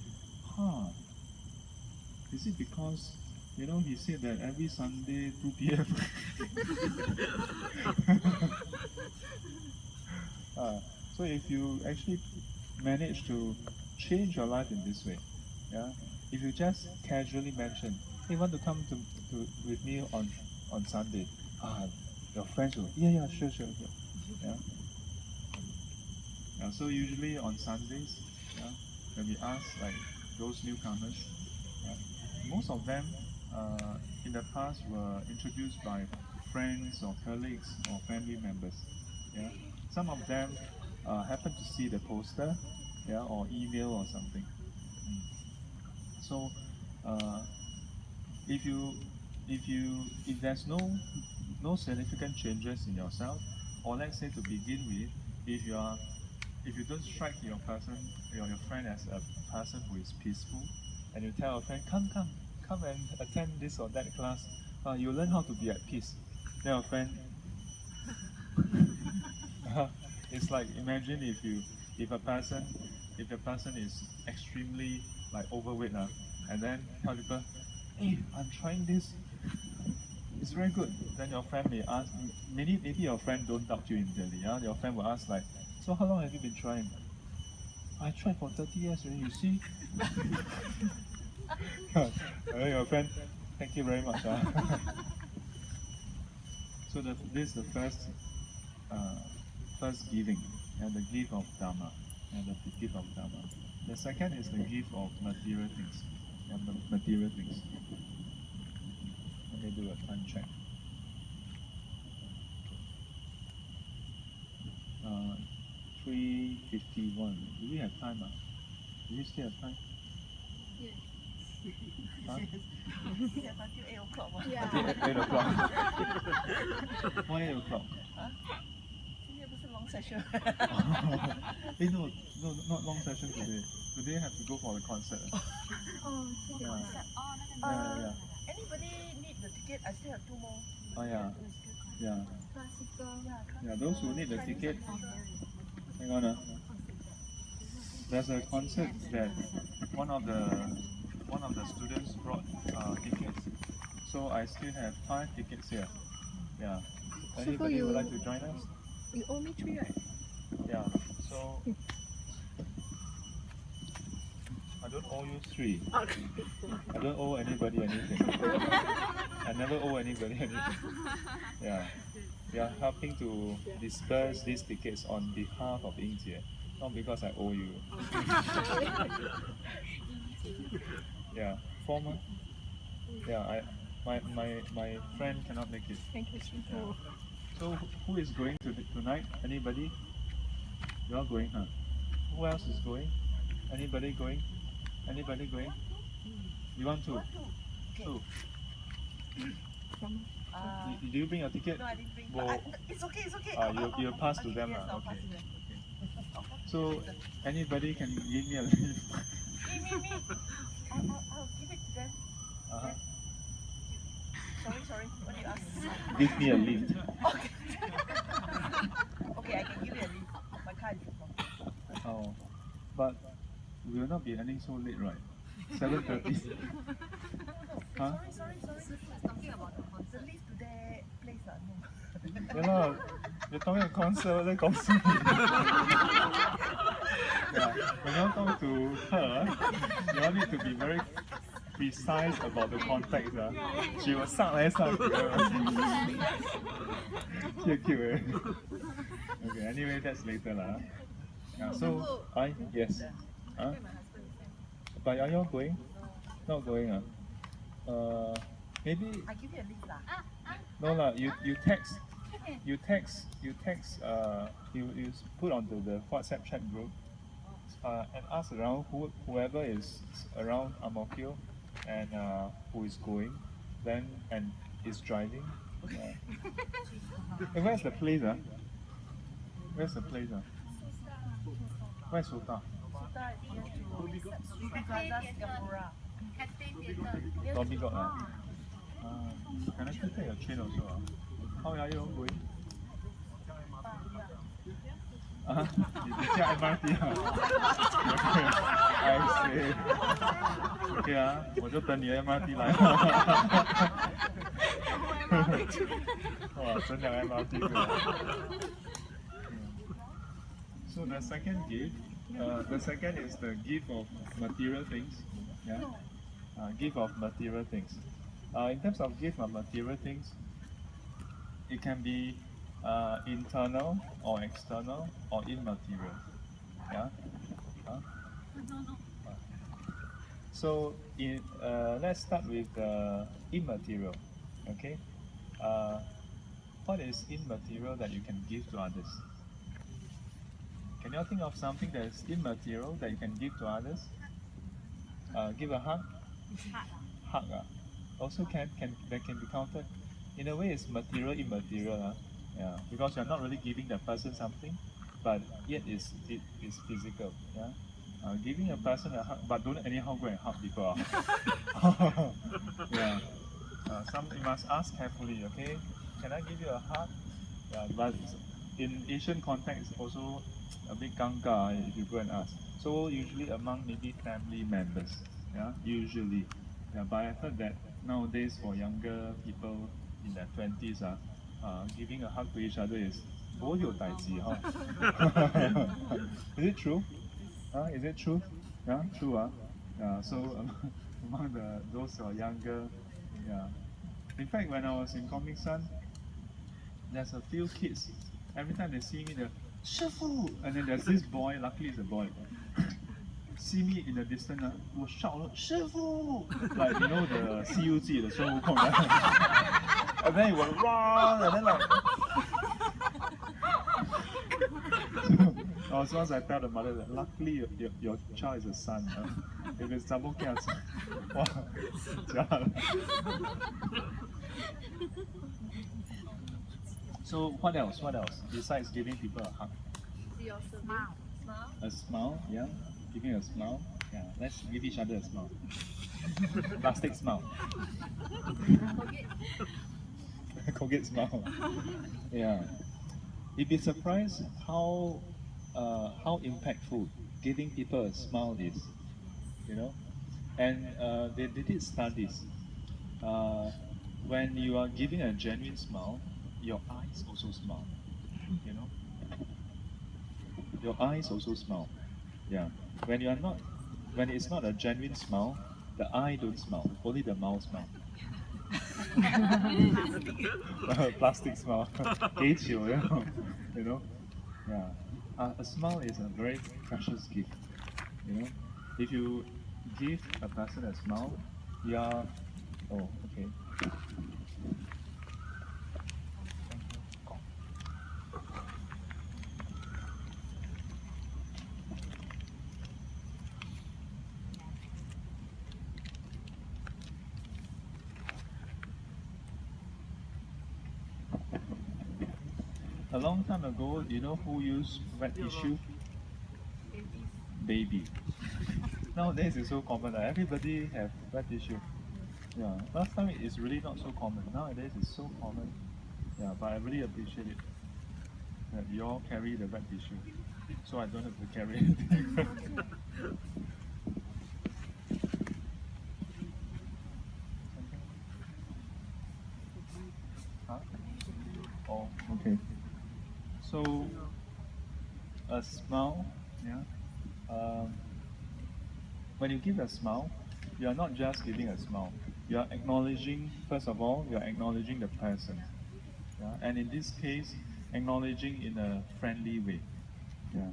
is it because he said that every Sunday 2 p.m. So if you actually manage to change your life in this way, if you just casually mention, hey, want to come with me on Sunday? Your friends will, yeah, sure. So usually on Sundays, when we ask like those newcomers, most of them in the past were introduced by friends or colleagues or family members. Some of them happen to see the poster, or email or something. So if there's no significant changes in yourself, or let's say to begin with, if you don't strike your friend as a person who is peaceful, and you tell a friend, come and attend this or that class, you learn how to be at peace. Then your friend, it's like, imagine if a person is extremely like overweight, and then tell people, hey, I'm trying this, it's very good. Then your friend may ask, maybe your friend don't doubt you immediately. Your friend will ask like, so how long have you been trying? I tried for 30 years already, you see. Your friend, thank you very much. So this is the first giving, and the gift of Dharma, and the gift of Dharma. The second is the gift of material things, material things. Let me do a time check. 9:51. Do we have time? Do we still have time? Huh?
Yeah, until 8 o'clock.
Yeah.
8 o'clock. Why 8 o'clock?
今天不是 long session.
No, not long session today. Today have to go for the concert. Yeah.
Anybody need the ticket? I still have 2 more.
Oh yeah. Yeah, those who need the ticket, hang on. There's a concert that one of the students brought tickets. So I still have 5 tickets here. Yeah. Anybody would like to join us?
You owe me 3, right?
Yeah. So I don't owe you 3. I don't owe anybody anything. I never owe anybody anything. Yeah. We are helping to disperse these tickets on behalf of Yingjie, not because I owe you. Yeah. 4 months? Yeah, my friend cannot make it.
Thank you.
Yeah. So who is going tonight? Anybody? You are going, huh? Who else is going? Anybody going? Anybody going? You want to? Two. Do you bring your ticket?
No, I didn't bring.
Well,
It's okay.
you'll pass to them.
Yes, I'll
Okay.
pass to them.
So anybody can give me a lift?
Me. I'll give it to them.
Uh-huh.
Sorry. What do you ask?
Give me a lift.
Okay, I can give you a leave. My car is wrong.
Oh, but we will not be ending so late, right? 7:30. Huh?
Sorry. Talking about the concert. The lift to their place. No.
Yeah, lah. You're talking about concert, then concert. Yeah, when you talk to her, you all need to be very precise about the context. She will suck like suck. Cute. Okay, anyway, that's later lah. Yeah, so, yes. Huh? But are you all going? Not going, maybe.
I give you a leave lah.
No lah, you put onto the WhatsApp chat group and ask around whoever is around Ang Mo Kio and who is going, then and is driving. Hey, where's the place? Where's the place? Where's Sultan?
Plaza Singapura.
Lobby got can I still take a train also? How are you all going? You take MRT Okay, I see. Okay 我就等你的 MRT 来。哇，真的 MRT So the second gift, the second is the gift of material things. Yeah, gift of material things. In terms of gift of material things, it can be internal or external or immaterial. Yeah. So let's start with immaterial. Okay. What is immaterial that you can give to others? Can you think of something that is immaterial that you can give to others? Give a hug. Hug. Also that can be counted. In a way, it's material, immaterial. Yeah, because you're not really giving that person something, but yet it is physical. Yeah, giving a person a hug, but don't anyhow go and hug people. Yeah, you must ask carefully. Okay, can I give you a hug? Yeah, but in Asian context, also a bit ganga if you go and ask. So usually among maybe family members. Yeah, usually. Yeah, but I heard that nowadays for younger people in their 20s, giving a hug to each other is 我有代志 Is it true? Is it true? Yeah, true. So among those who are younger, yeah. In fact, when I was in Comic Sun, there's a few kids. Every time they see me, they're 师傅, and then there's this boy. Luckily, it's a boy. See me in the distance, 我 shout 师傅 like you know the 西游记 the 孙悟空 and then he will run and then like was once I tell the mother that luckily your child is a son. If it's double cats, wow, jialat. So what else? What else besides giving people a hug?
Your smile.
A smile, yeah. Giving a smile, yeah. Let's give each other a smile. Plastic smile. Colgate smile. Yeah. You'd be surprised how impactful giving people a smile is. You know, and they did studies. When you are giving a genuine smile, your eyes also smile. You know, your eyes also smile. Yeah. When it's not a genuine smile, the eye don't smile. Only the mouth smile. Plastic smile. 幾潮, you know. Yeah. A smile is a very precious gift. You know, if you give a person a smile, you are. Oh, okay. A long time ago, you know who used wet tissue? Baby. Nowadays it's so common. Everybody have wet tissue. Yeah. Last time it's really not so common. Nowadays it's so common. Yeah, but I really appreciate it that you all carry the wet tissue, so I don't have to carry anything. Huh? Oh, okay. So a smile, yeah. When you give a smile, you are not just giving a smile. You are acknowledging, first of all, you are acknowledging the person. Yeah? And in this case, acknowledging in a friendly way. Yeah.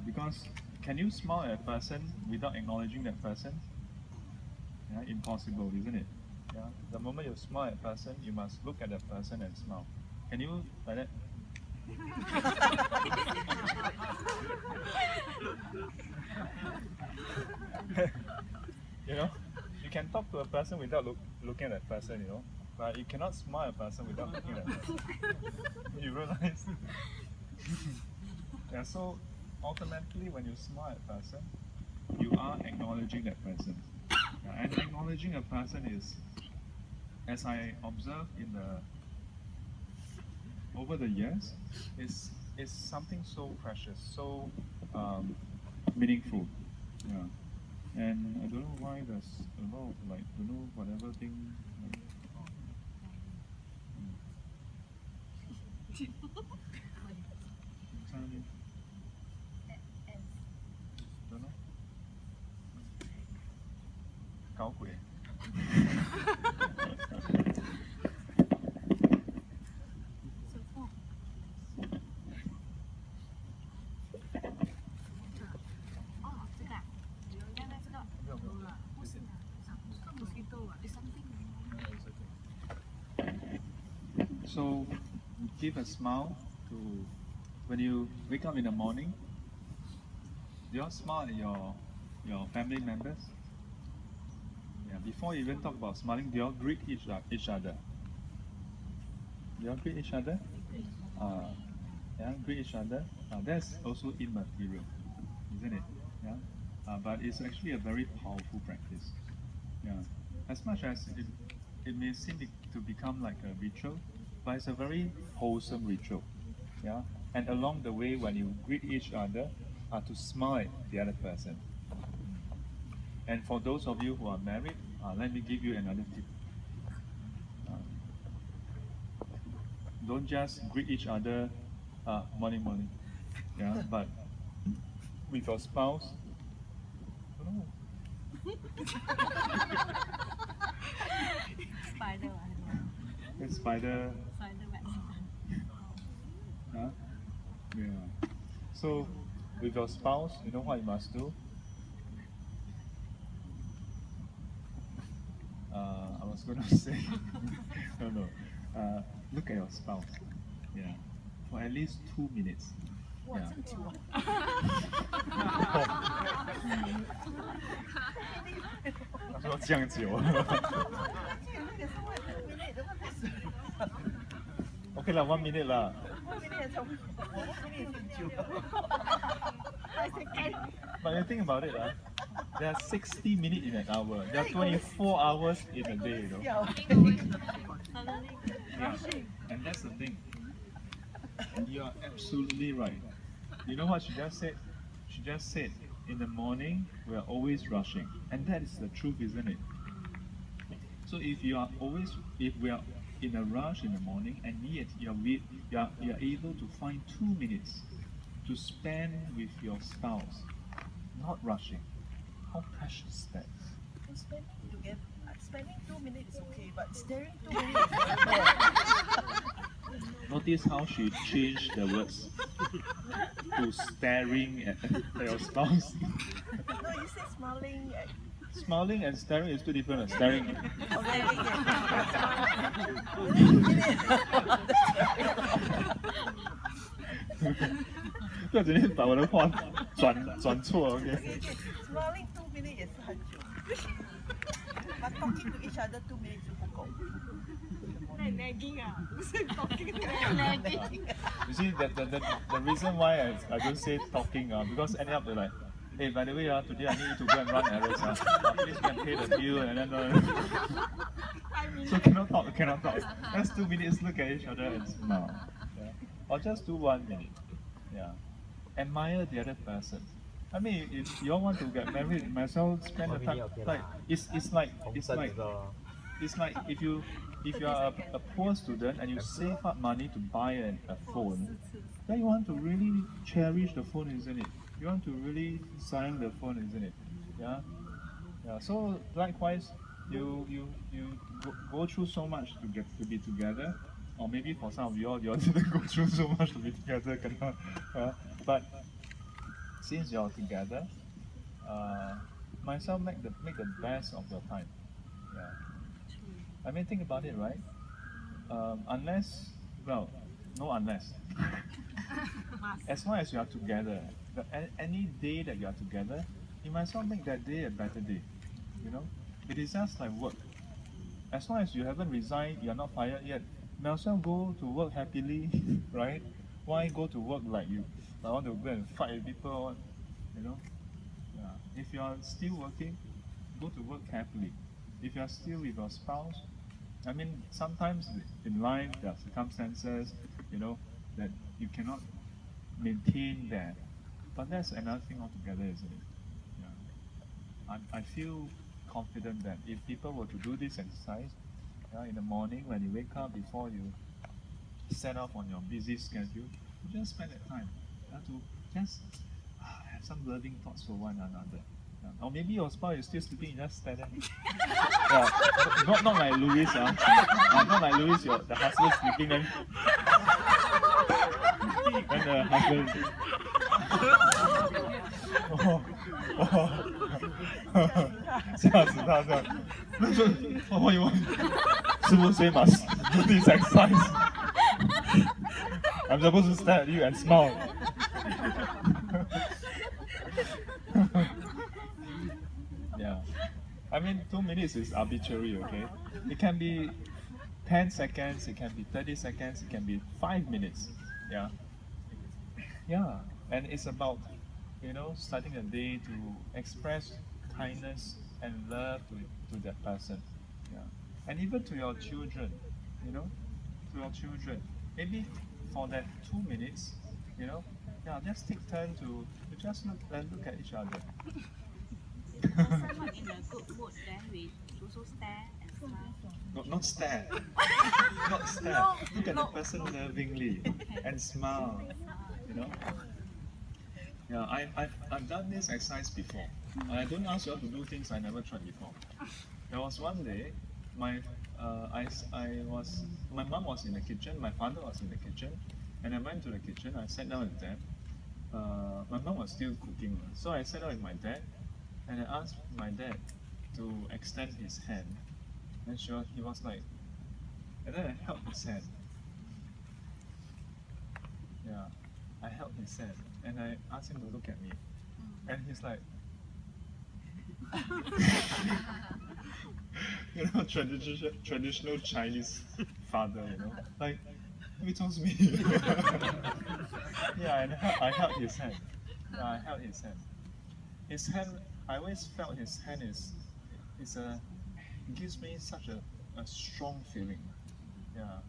Because can you smile at a person without acknowledging that person? Yeah, impossible, isn't it? Yeah. The moment you smile at a person, you must look at that person and smile. Can you like that? You know, you can talk to a person without looking at that person, you know, but you cannot smile at a person without looking at that person. You realize? Yeah, so automatically when you smile at a person, you are acknowledging that person. Yeah, and acknowledging a person is, as I observed over the years, is something so precious, so meaningful. Yeah. And I don't know why there's a lot of don't know whatever thing. Don't know. 搞鬼。So, give a smile to when you wake up in the morning. Do you smile at your family members? Yeah. Before you even talk about smiling, do you greet each other? Do you greet each other? Yeah, greet each other. That's also immaterial, isn't it? Yeah. But it's actually a very powerful practice. Yeah. As much as it may seem to become like a ritual, but it's a very wholesome ritual. Yeah. And along the way, when you greet each other, to smile at the other person. And for those of you who are married, let me give you another tip. Don't just greet each other, morning, yeah, but with your spouse. Oh.
Spider.
It's spider. Huh? Yeah. So, with your spouse, you know what you must do? I was going to say, no. Look at your spouse. Yeah. For at least 2 minutes.
哇，这么久啊！
他说这样久。OK 啦，1 minute 啦。But you think about it, there are 60 minutes in an hour. There are 24 hours in a day, you know. Yeah, and that's the thing. You are absolutely right. You know what she just said? She just said, in the morning, we are always rushing. And that is the truth, isn't it? So if we are in a rush in the morning, and yet you are able to find 2 minutes to spend with your spouse, not rushing. How precious is that?
Spending 2 minutes is okay, but staring 2 minutes is very bad.
Notice how she changed the words to staring at your spouse.
No, you say smiling at
Smiling and staring is two different. Staring. Smiling
2 minutes 也是很久，but talking to each other 2 minutes 就不够。nagging 啊，不是 talking nagging。
You see, the reason why I don't say talking because end up they're like, hey, by the way, today I need you to go and run errands. Please can pay the bill and then so cannot talk. Just 2 minutes, look at each other and smile. Yeah. Or just do 1 minute. Yeah. Admire the other person. I mean, if you all want to get married, might as well spend the time. Like it's like if you are a poor student and you save up money to buy a phone, then you want to really cherish the phone, isn't it? You want to really sign the phone, isn't it? Yeah. Yeah. So likewise, you go through so much to be together, or maybe for some of you all didn't go through so much to be together, but since you're together, might as well make the best of your time. Yeah. I mean, think about it, right? Unless, well, no unless. As long as you are together, any day that you are together, you might as well make that day a better day. You know, it is just like work. As long as you haven't resigned, you are not fired yet, might as well go to work happily, right? Why go to work like you? I want to go and fight with people, you know? Yeah. If you are still working, go to work happily. If you are still with your spouse, I mean, sometimes in life there are circumstances, you know, that you cannot maintain that. But that's another thing altogether, isn't it? Yeah. I feel confident that if people were to do this exercise, in the morning when you wake up, before you set off on your busy schedule, you just spend that time to just have some loving thoughts for one another. Or maybe your spouse is still sleeping, you just stare there. Yeah. Not like Louis, not like Louis, the husband sleeping then. Then the husband. What you want? Super say must do this exercise. I'm supposed to stare at you and smile. Yeah. I mean, 2 minutes is arbitrary, okay? It can be 10 seconds, it can be 30 seconds, it can be 5 minutes. Yeah. Yeah. And it's about, starting a day to express kindness and love to that person. Yeah. And even to your children, to your children. Maybe for that 2 minutes, just take turn to just look at each other.
Someone in a good mood, then we also stare and smile.
Not stare. Not stare. Look at the person lovingly and smile. Yeah, I've done this exercise before. I don't ask you all to do things I never tried before. There was one day, my mom was in the kitchen, my father was in the kitchen, and I went to the kitchen. I sat down with them. My mom was still cooking, so I sat down with my dad, and I asked my dad to extend his hand. And he was like, and then I held his hand. Yeah. I held his hand and I asked him to look at me. And he's like, you know, traditional Chinese father, you know, like, he told me. Yeah, and I held his hand. Yeah, I held his hand. His hand, I always felt his hand gives me such a strong feeling. Yeah,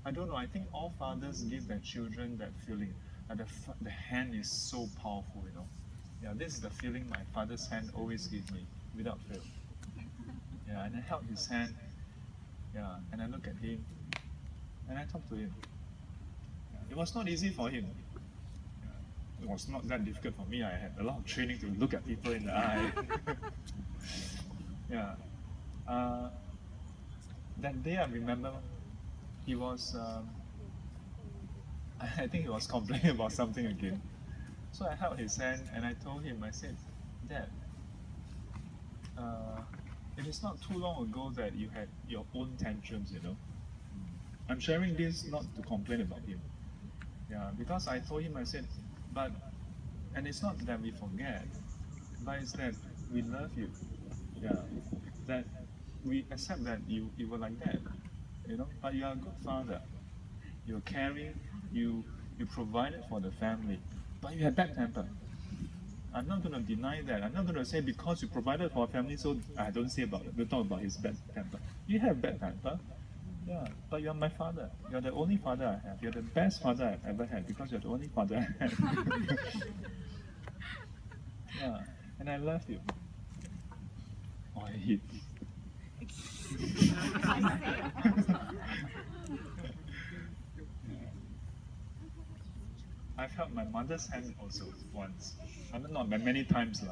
I don't know, I think all fathers give their children that feeling, that the hand is so powerful, you know. Yeah, this is the feeling my father's hand always gives me, without fail. Yeah, and I held his hand, yeah, and I look at him, and I talk to him. Yeah, it was not easy for him. Yeah, it was not that difficult for me. I had a lot of training to look at people in the eye. Yeah. That day I remember he was, I think he was complaining about something again. So I held his hand and I told him, I said, Dad, it is not too long ago that you had your own tantrums, you know. I'm sharing this not to complain about him. Yeah, because I told him, I said, and it's not that we forget, but it's that we love you. Yeah, that we accept that you were like that, you know, but you are a good father. You're caring, you provided for the family, but you had bad temper. I'm not going to deny that. I'm not going to say because you provided for a family, so I don't say about it. Don't talk about his bad temper. You have bad temper, yeah, but you're my father. You're the only father I have. You're the best father I've ever had because you're the only father I have. Yeah, and I love you. Oh, I hate. I've held my mother's hand also once. I mean, not many times,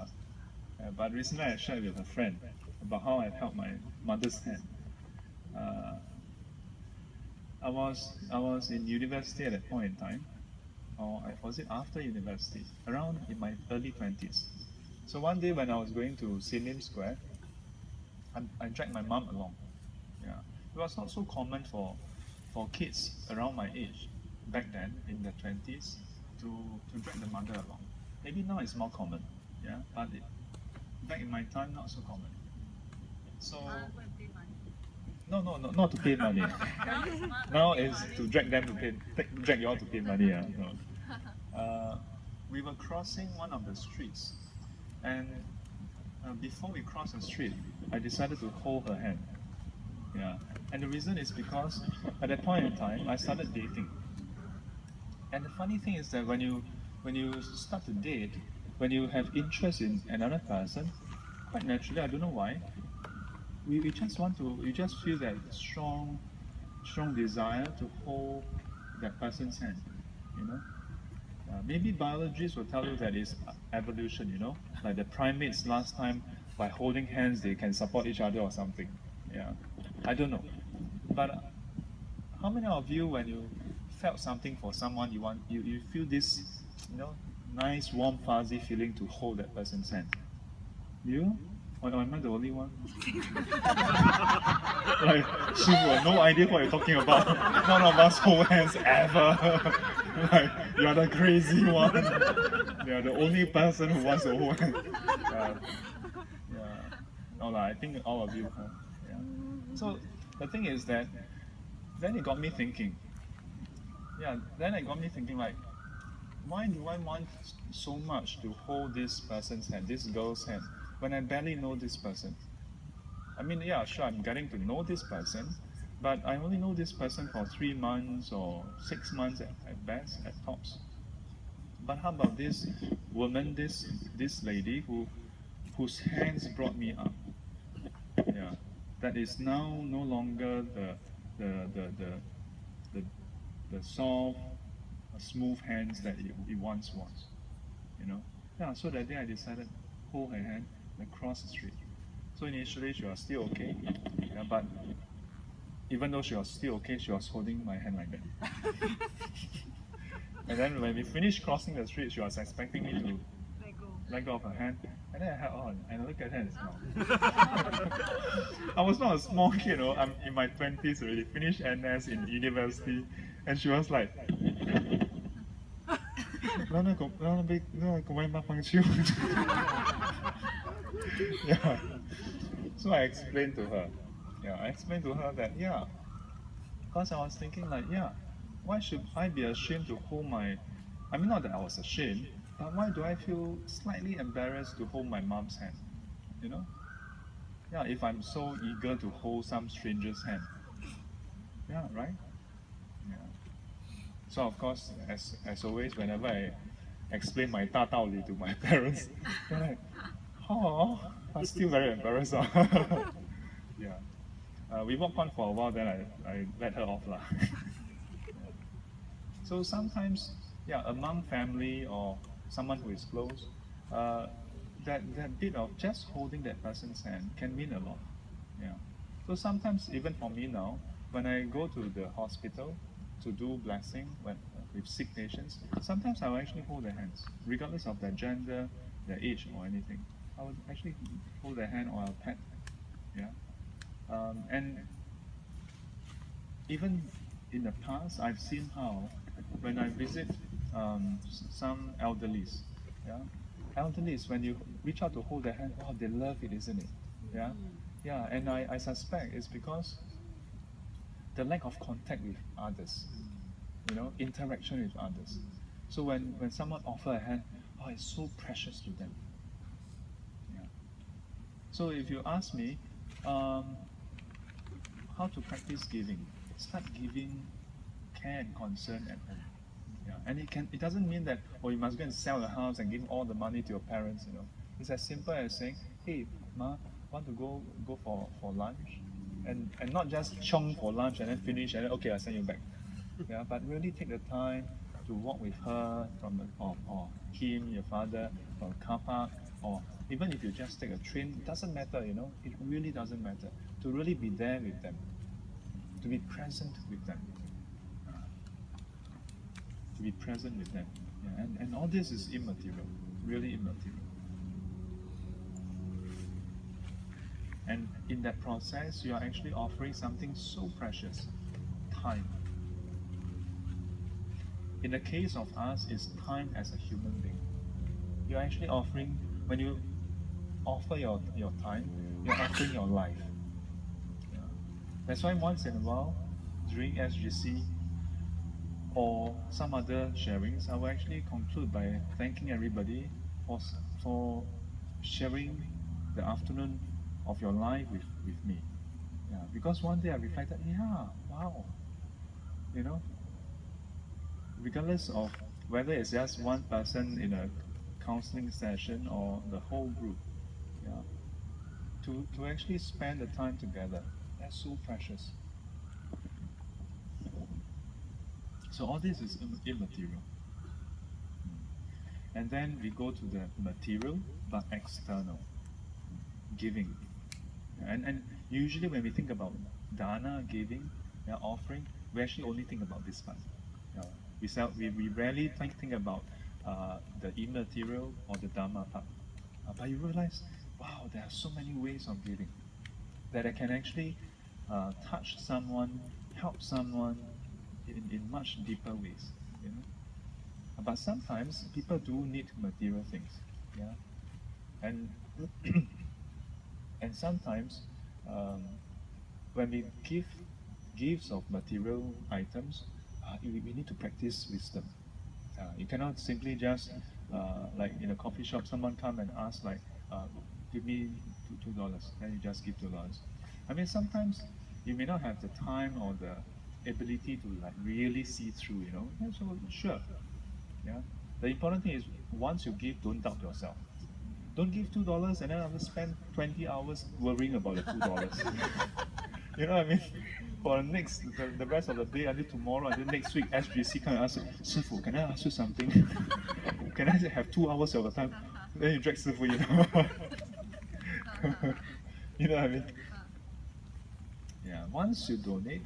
but recently I shared with a friend about how I've held my mother's hand. I was in university at that point in time, or was it after university? Around in my early 20s. So one day when I was going to Sim Square, I dragged my mom along. Yeah, it was not so common for kids around my age back then in the 20s to drag the mother along. Maybe now it's more common, yeah, but back in my time, not so common. So, no, not to pay money. Now is to drag them to drag you all to pay money. Yeah, no. We were crossing one of the streets, and before we crossed the street, I decided to hold her hand. Yeah, and the reason is because at that point in time, I started dating. And the funny thing is that when you start to date, when you have interest in another person, quite naturally, I don't know why, you just feel that strong desire to hold that person's hand, you know. Maybe biologists will tell you that it's evolution, you know, like the primates last time, by holding hands they can support each other or something. Yeah, I don't know. But how many of you, when you felt something for someone you feel this, you know, nice warm fuzzy feeling to hold that person's hand? You? Or am I the only one? Like, Shifu, no idea what you're talking about. None of us hold hands ever. Like, you're the crazy one. You're the only person who wants to hold hands. No, I think all of you. Yeah. So the thing is that then it got me thinking. Yeah, then it got me thinking, like, why do I want so much to hold this person's hand, this girl's hand, when I barely know this person? I mean, yeah, sure, I'm getting to know this person, but I only know this person for 3 months or 6 months at best, at tops. But how about this woman, this lady whose hands brought me up? Yeah, that is now no longer the soft, smooth hands that it once was, you know. Yeah, so that day I decided hold her hand and cross the street. So initially she was still okay, yeah, but even though she was still okay, she was holding my hand like that. And then when we finished crossing the street, she was expecting me to let go of her hand, and then I held on and I looked at her and smiled. I was not a small kid, you know. I'm in my 20s already, finished NS in university, and she was like, Yeah. So I explained to her. Yeah, I explained to her that because I was thinking like, why should I be ashamed to hold my I mean not that I was ashamed, but why do I feel slightly embarrassed to hold my mom's hand? You know? Yeah, if I'm so eager to hold some stranger's hand. Yeah, right? Yeah. So of course, as always, whenever I explain my 大道理 to my parents, they're like, oh, I'm still very embarrassed. Yeah. We walked on for a while, then I let her off lah. So sometimes, among family or someone who is close, that bit of just holding that person's hand can mean a lot. Yeah. So sometimes, even for me now, when I go to the hospital to do blessing with sick patients, sometimes I will actually hold their hands, regardless of their gender, their age, or anything. I would actually hold their hand or I'll pet. Yeah. And even in the past, I've seen how when I visit some elderlies, elderlies, when you reach out to hold their hand, wow, they love it, isn't it? Yeah, and I suspect it's because the lack of contact with others, interaction with others. So when someone offers a hand, oh, it's so precious to them. Yeah. So if you ask me, how to practice giving, start giving care and concern at home. Yeah. And it doesn't mean that you must go and sell the house and give all the money to your parents. It's as simple as saying, hey, ma, want to go for lunch, and not just chong for lunch and then finish and then okay, I'll send you back. Yeah, but really take the time to walk with her or him, your father, from car park, or even if you just take a train, it doesn't matter. It really doesn't matter. To really be there with them, to be present with them. To be present with them. Yeah, and all this is immaterial, really immaterial. And in that process, you are actually offering something so precious, time. In the case of us, it's time as a human being. You're actually offering, when you offer your time, you're offering your life. Yeah. That's why once in a while, during SGC, or some other sharings, I will actually conclude by thanking everybody for sharing the afternoon of your life with me. Yeah, because one day I reflected, wow, regardless of whether it's just one person in a counseling session or the whole group, to actually spend the time together, that's so precious. So all this is immaterial. And then we go to the material but external, giving. And usually when we think about dana, giving, offering, we actually only think about this part. We rarely think about the immaterial or the dharma part. But you realize, wow, there are so many ways of giving that I can actually touch someone, help someone in much deeper ways. But sometimes people do need material things, and and sometimes when we give gifts of material items, we need to practice wisdom. You cannot simply just like in a coffee shop, someone come and ask like, give me $2, then you just give $2. I mean, sometimes you may not have the time or the ability to like really see through, Yeah, so sure. Yeah. The important thing is once you give, don't doubt yourself. Don't give $2 and then after spend 20 hours worrying about the $2. You know what I mean? For the rest of the day until tomorrow, until next week, SGC can ask you, Sifu, can I ask you something? Can I have 2 hours of the time? Then you drag Sifu, You know what I mean? Yeah, once you donate,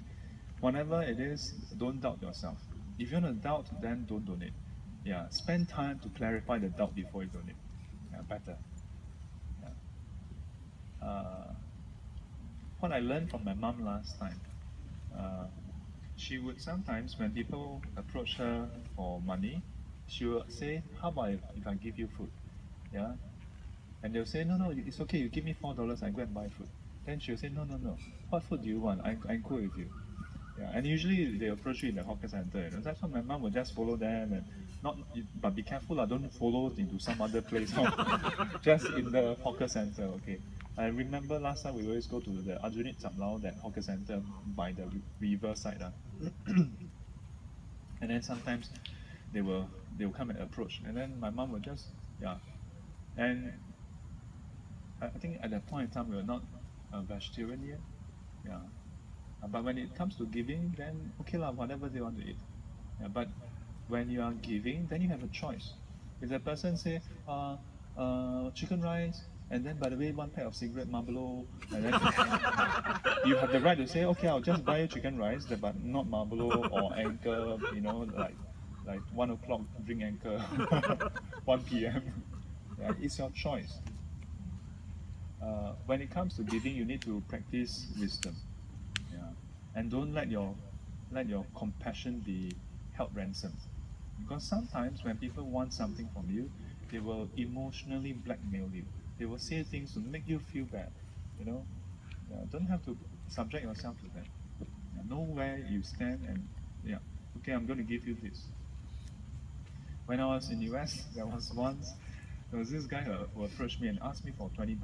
whatever it is, don't doubt yourself. If you want to doubt, then don't donate. Yeah, spend time to clarify the doubt before you donate. Yeah, better. Yeah. What I learned from my mom last time, she would sometimes, when people approach her for money, she will say, how about if I give you food? Yeah? And they'll say, no, it's okay, you give me $4, I go and buy food. Then she'll say, no, what food do you want? I go with you. Yeah, and usually they approach you in the hawker center. That's why my mom will just follow them and but be careful, don't follow into some other place. Just in the hawker center, okay. I remember last time we always go to the Arjunit Zamlao, that hawker center by the river side. And then sometimes they will come and approach, and then my mom will just, and I think at that point in time we were not a vegetarian yet, but when it comes to giving, then okay lah, whatever they want to eat. But when you are giving, then you have a choice. If the person say chicken rice, and then by the way 1 pack of cigarette Marlboro, and then you have the right to say, okay, I'll just buy you chicken rice, but not Marlboro or Anchor, like 1 o'clock drink Anchor, 1 p.m. It's your choice. When it comes to giving, you need to practice wisdom, and don't let your compassion be held ransom. Because sometimes when people want something from you, they will emotionally blackmail you. They will say things to make you feel bad. Don't have to subject yourself to that. Know where you stand and okay, I'm going to give you this. When I was in US, there was this guy who approached me and asked me for $20.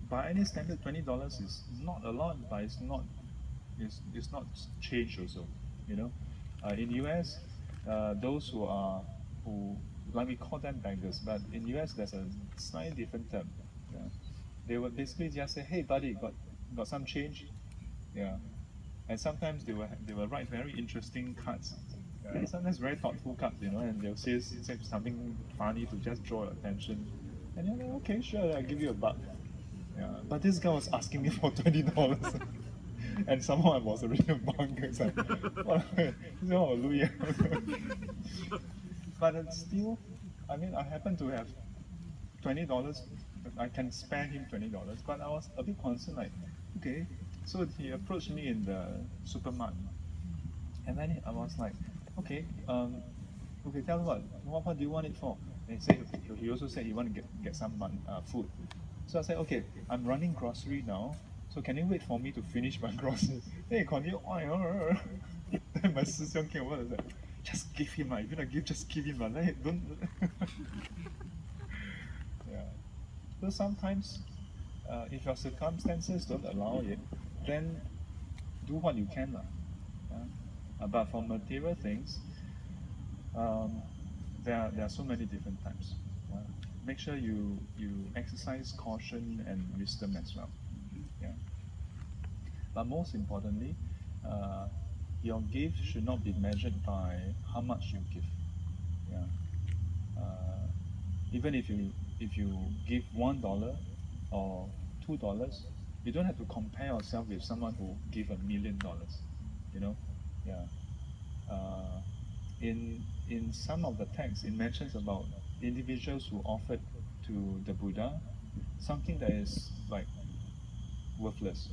By any standard, $20 is not a lot, but it's not change also. In US, those who like we call them beggars, but in US there's a slightly different term. They would basically just say, hey buddy, got some change? And sometimes they will write very interesting cards. Sometimes very thoughtful cards, and they'll say something funny to just draw your attention. And you're like, okay, sure, I'll give you $1. But this guy was asking me for $20. And somehow I was already a monk. It's like, hallelujah. But it's still, I happen to have $20. I can spare him $20. But I was a bit concerned, like, okay. So he approached me in the supermarket. And then I was like, okay, tell me what do you want it for? And he also said he want to get some food. So I said, okay, I'm running grocery now, so can you wait for me to finish my grocery? Then he continued, then my sister came over and said, just give him, if you're gonna give, just give him, don't. So sometimes, if your circumstances don't allow it, then do what you can. But for material things, there are so many different types. Make sure you exercise caution and wisdom as well. But most importantly, your gift should not be measured by how much you give. Even if you give $1 or $2, you don't have to compare yourself with someone who gave $1 million. In some of the texts, it mentions about individuals who offered to the Buddha something that is like worthless,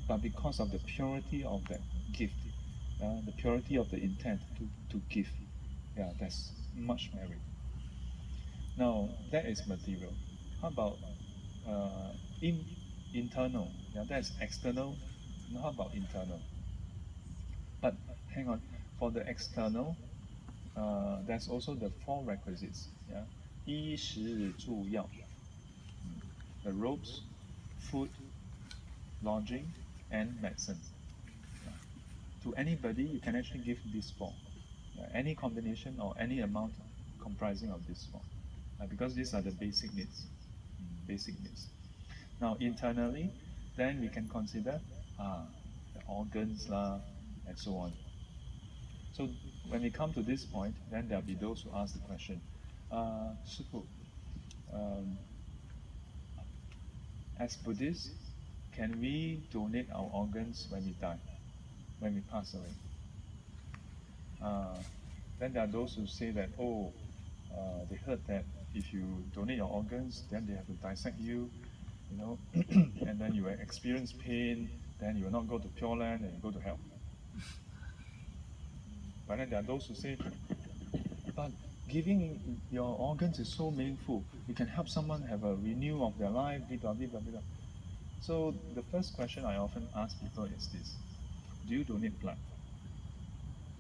but because of the purity of that gift, the purity of the intent to give, that's much merit. Now that is material. How about internal? That's external. Now how about internal? But hang on, for the external, there's also the 4 requisites. 衣食住药. The robes, food, lodging, and medicine. To anybody, you can actually give these 4. Any combination or any amount comprising of these 4. Because these are the basic needs. Now internally, then we can consider the organs and so on. So when we come to this point, then there'll be those who ask the question, Sư-phụ, as Buddhists, can we donate our organs when we die, when we pass away? Then there are those who say that, they heard that if you donate your organs, then they have to dissect you, and then you will experience pain, then you will not go to Pure Land and go to hell. But then there are those who say, but giving your organs is so meaningful. You can help someone have a renewal of their life, blah, blah, blah, blah. So the first question I often ask people is this: do you donate blood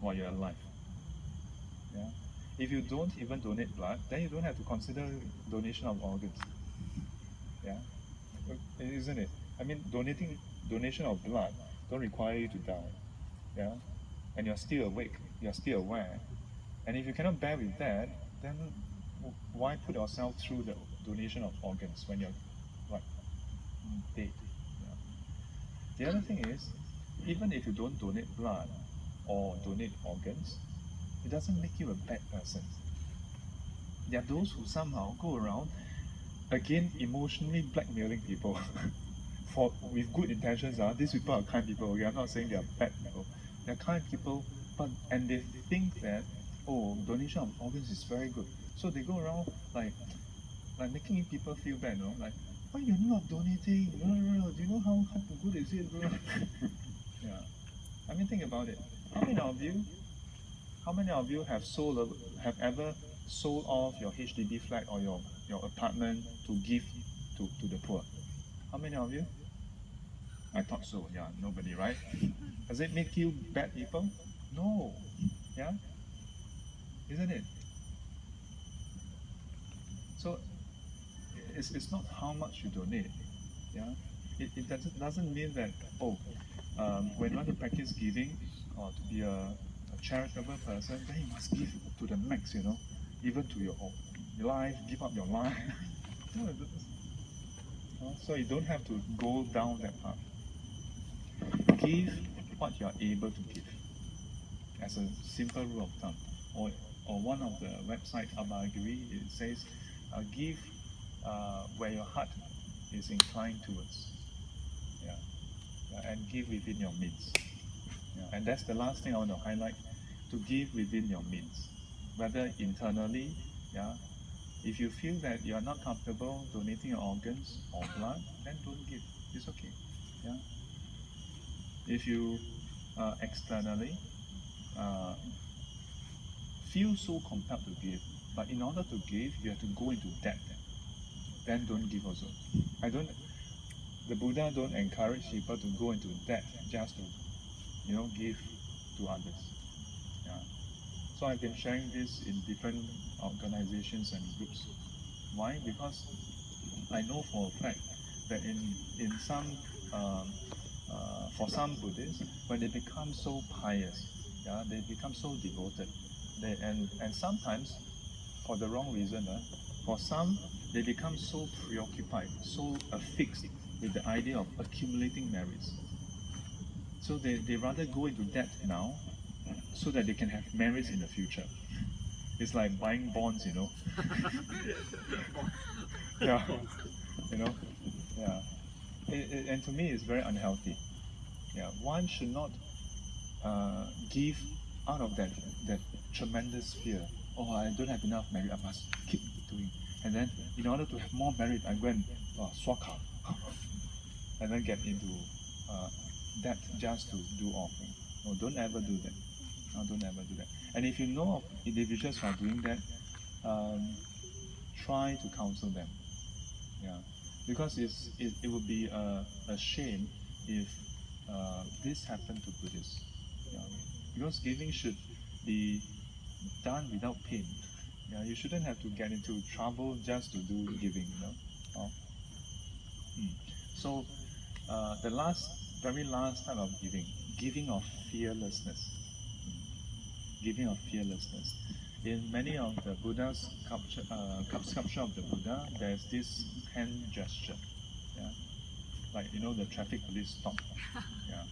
while you're alive? Yeah. If you don't even donate blood, then you don't have to consider donation of organs. Yeah, isn't it? I mean, donation of blood don't require you to die. Yeah, and you're still awake, you're still aware. And if you cannot bear with that, then why put yourself through the donation of organs when you're what, dead? Yeah. The other thing is, even if you don't donate blood or donate organs, it doesn't make you a bad person. There are those who somehow go around, again, emotionally blackmailing people with good intentions. These people are kind people. Okay? I'm not saying they are bad people. They're kind people, and they think that, oh, donation of organs is very good. So they go around like making people feel bad, you know? Like, why you're not donating? No. Do you know how good is it, bro? Yeah. I mean, think about it. How many of you have ever sold off your HDB flat or your apartment to give to the poor? How many of you? I thought so. Yeah, nobody, right? Does it make you bad people? No. Yeah? Isn't it? So it's not how much you donate. Yeah? It doesn't mean that, when you want to practice giving or to be a charitable person, then you must give to the max, even to your life, give up your life. No, so you don't have to go down that path. Give what you are able to give, as a simple rule of thumb. Or one of the website Abagiri, it says, give where your heart is inclined towards. Yeah, and give within your means. Yeah, and that's the last thing I want to highlight: to give within your means, whether internally. Yeah, if you feel that you are not comfortable donating your organs or blood, then don't give. It's okay. Yeah. If you externally feel so compelled to give, but in order to give, you have to go into debt, then don't give also. The Buddha don't encourage people to go into debt just to, give to others. Yeah. So I've been sharing this in different organizations and groups. Why? Because I know for a fact that in some for some Buddhists, when they become so pious, they become so devoted, and sometimes for the wrong reason. For some, they become so preoccupied, so affixed with the idea of accumulating merits. So they rather go into debt now so that they can have merits in the future. It's like buying bonds, Yeah, yeah. And to me, it's very unhealthy. Yeah, one should not give out of that tremendous fear. Oh, I don't have enough merit, I must keep doing. And then, in order to have more merit, I go and swaka, and then get into debt just to do offering. No, don't ever do that. No, don't ever do that. And if you know of individuals who are doing that, try to counsel them. Yeah, because it would be a shame if this happened to Buddhists. Yeah. Because giving should be done without pain. Yeah, you shouldn't have to get into trouble just to do giving. So the very last type of giving of fearlessness. Giving of fearlessness. In many of the Buddha's sculpture of the Buddha, there's this hand gesture. Yeah, like the traffic police stop. Yeah,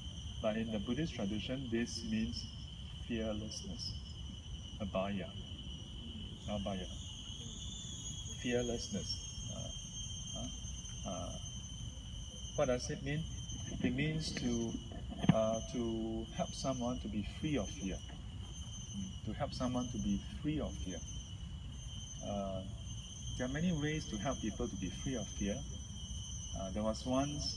but in the Buddhist tradition, this means fearlessness. Abhaya. Fearlessness. What does it mean? It means to help someone to be free of fear. To help someone to be free of fear. There are many ways to help people to be free of fear. There was once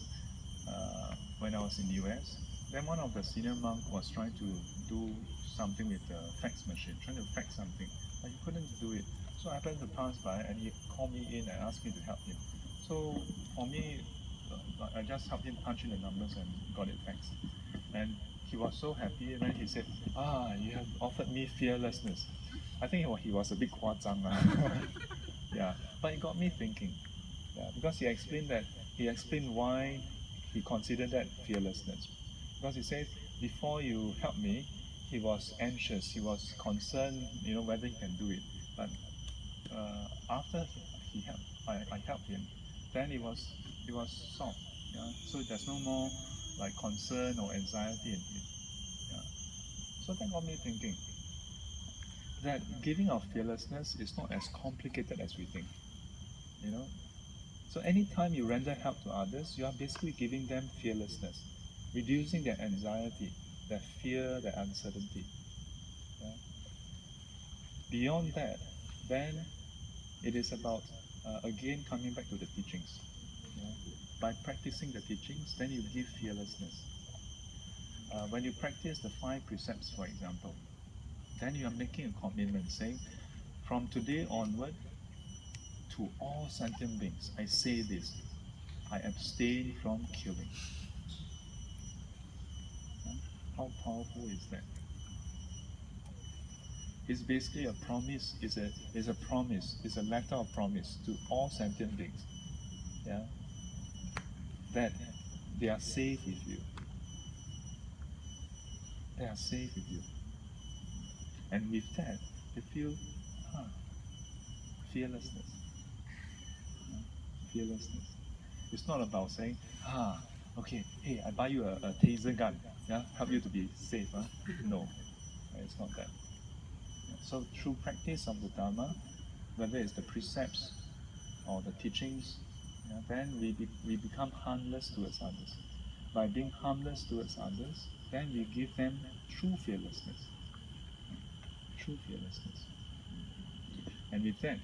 when I was in the US, Then one of the senior monk was trying to do something with the fax machine, trying to fax something, but he couldn't do it. So I happened to pass by and he called me in and asked me to help him. So for me, I just helped him punch in the numbers and got it faxed. And he was so happy, and then he said, you have offered me fearlessness. I think he was a bit 夸张. Yeah, but it got me thinking. Yeah, because he explained why he considered that fearlessness. Because he says, before you helped me, he was anxious, he was concerned, whether he can do it. But after I helped him, then it was solved. Yeah? So there's no more like concern or anxiety in him. Yeah? So that got me thinking that giving of fearlessness is not as complicated as we think. So anytime you render help to others, you are basically giving them fearlessness, reducing their anxiety, their fear, their uncertainty. Yeah? Beyond that, then it is about again coming back to the teachings. Yeah? By practicing the teachings, then you give fearlessness. When you practice the 5 precepts, for example, then you are making a commitment saying, from today onward, to all sentient beings, I say this: I abstain from killing. How powerful is that? It's basically a promise. It's a promise. It's a letter of promise to all sentient beings. Yeah, that they are safe with you. They are safe with you. And with that, they feel fearlessness. Fearlessness. It's not about saying, okay, hey, I buy you a taser gun, yeah, help you to be safe. No, it's not that. So through practice of the Dharma, whether it's the precepts or the teachings, then we become harmless towards others. By being harmless towards others, then we give them true fearlessness. True fearlessness. And with that,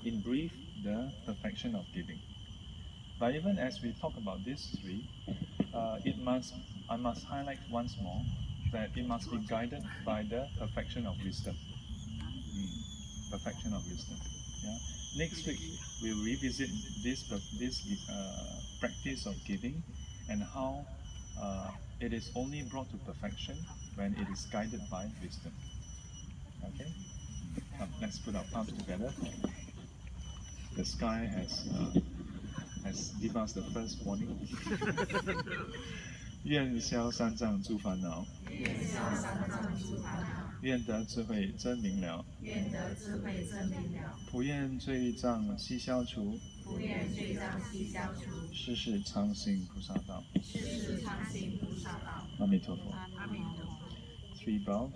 in brief, the perfection of giving. But even as we talk about these three, I must highlight once more that it must be guided by the perfection of wisdom. Perfection of wisdom. Yeah? Next week, we'll revisit this practice of giving and how it is only brought to perfection when it is guided by wisdom. Okay? Let's put our palms together. The sky has given us the first warning. 愿消三障诸烦恼，愿得智慧真明了，普愿罪障悉消除，世世常行菩萨道。阿弥陀佛。Three bows.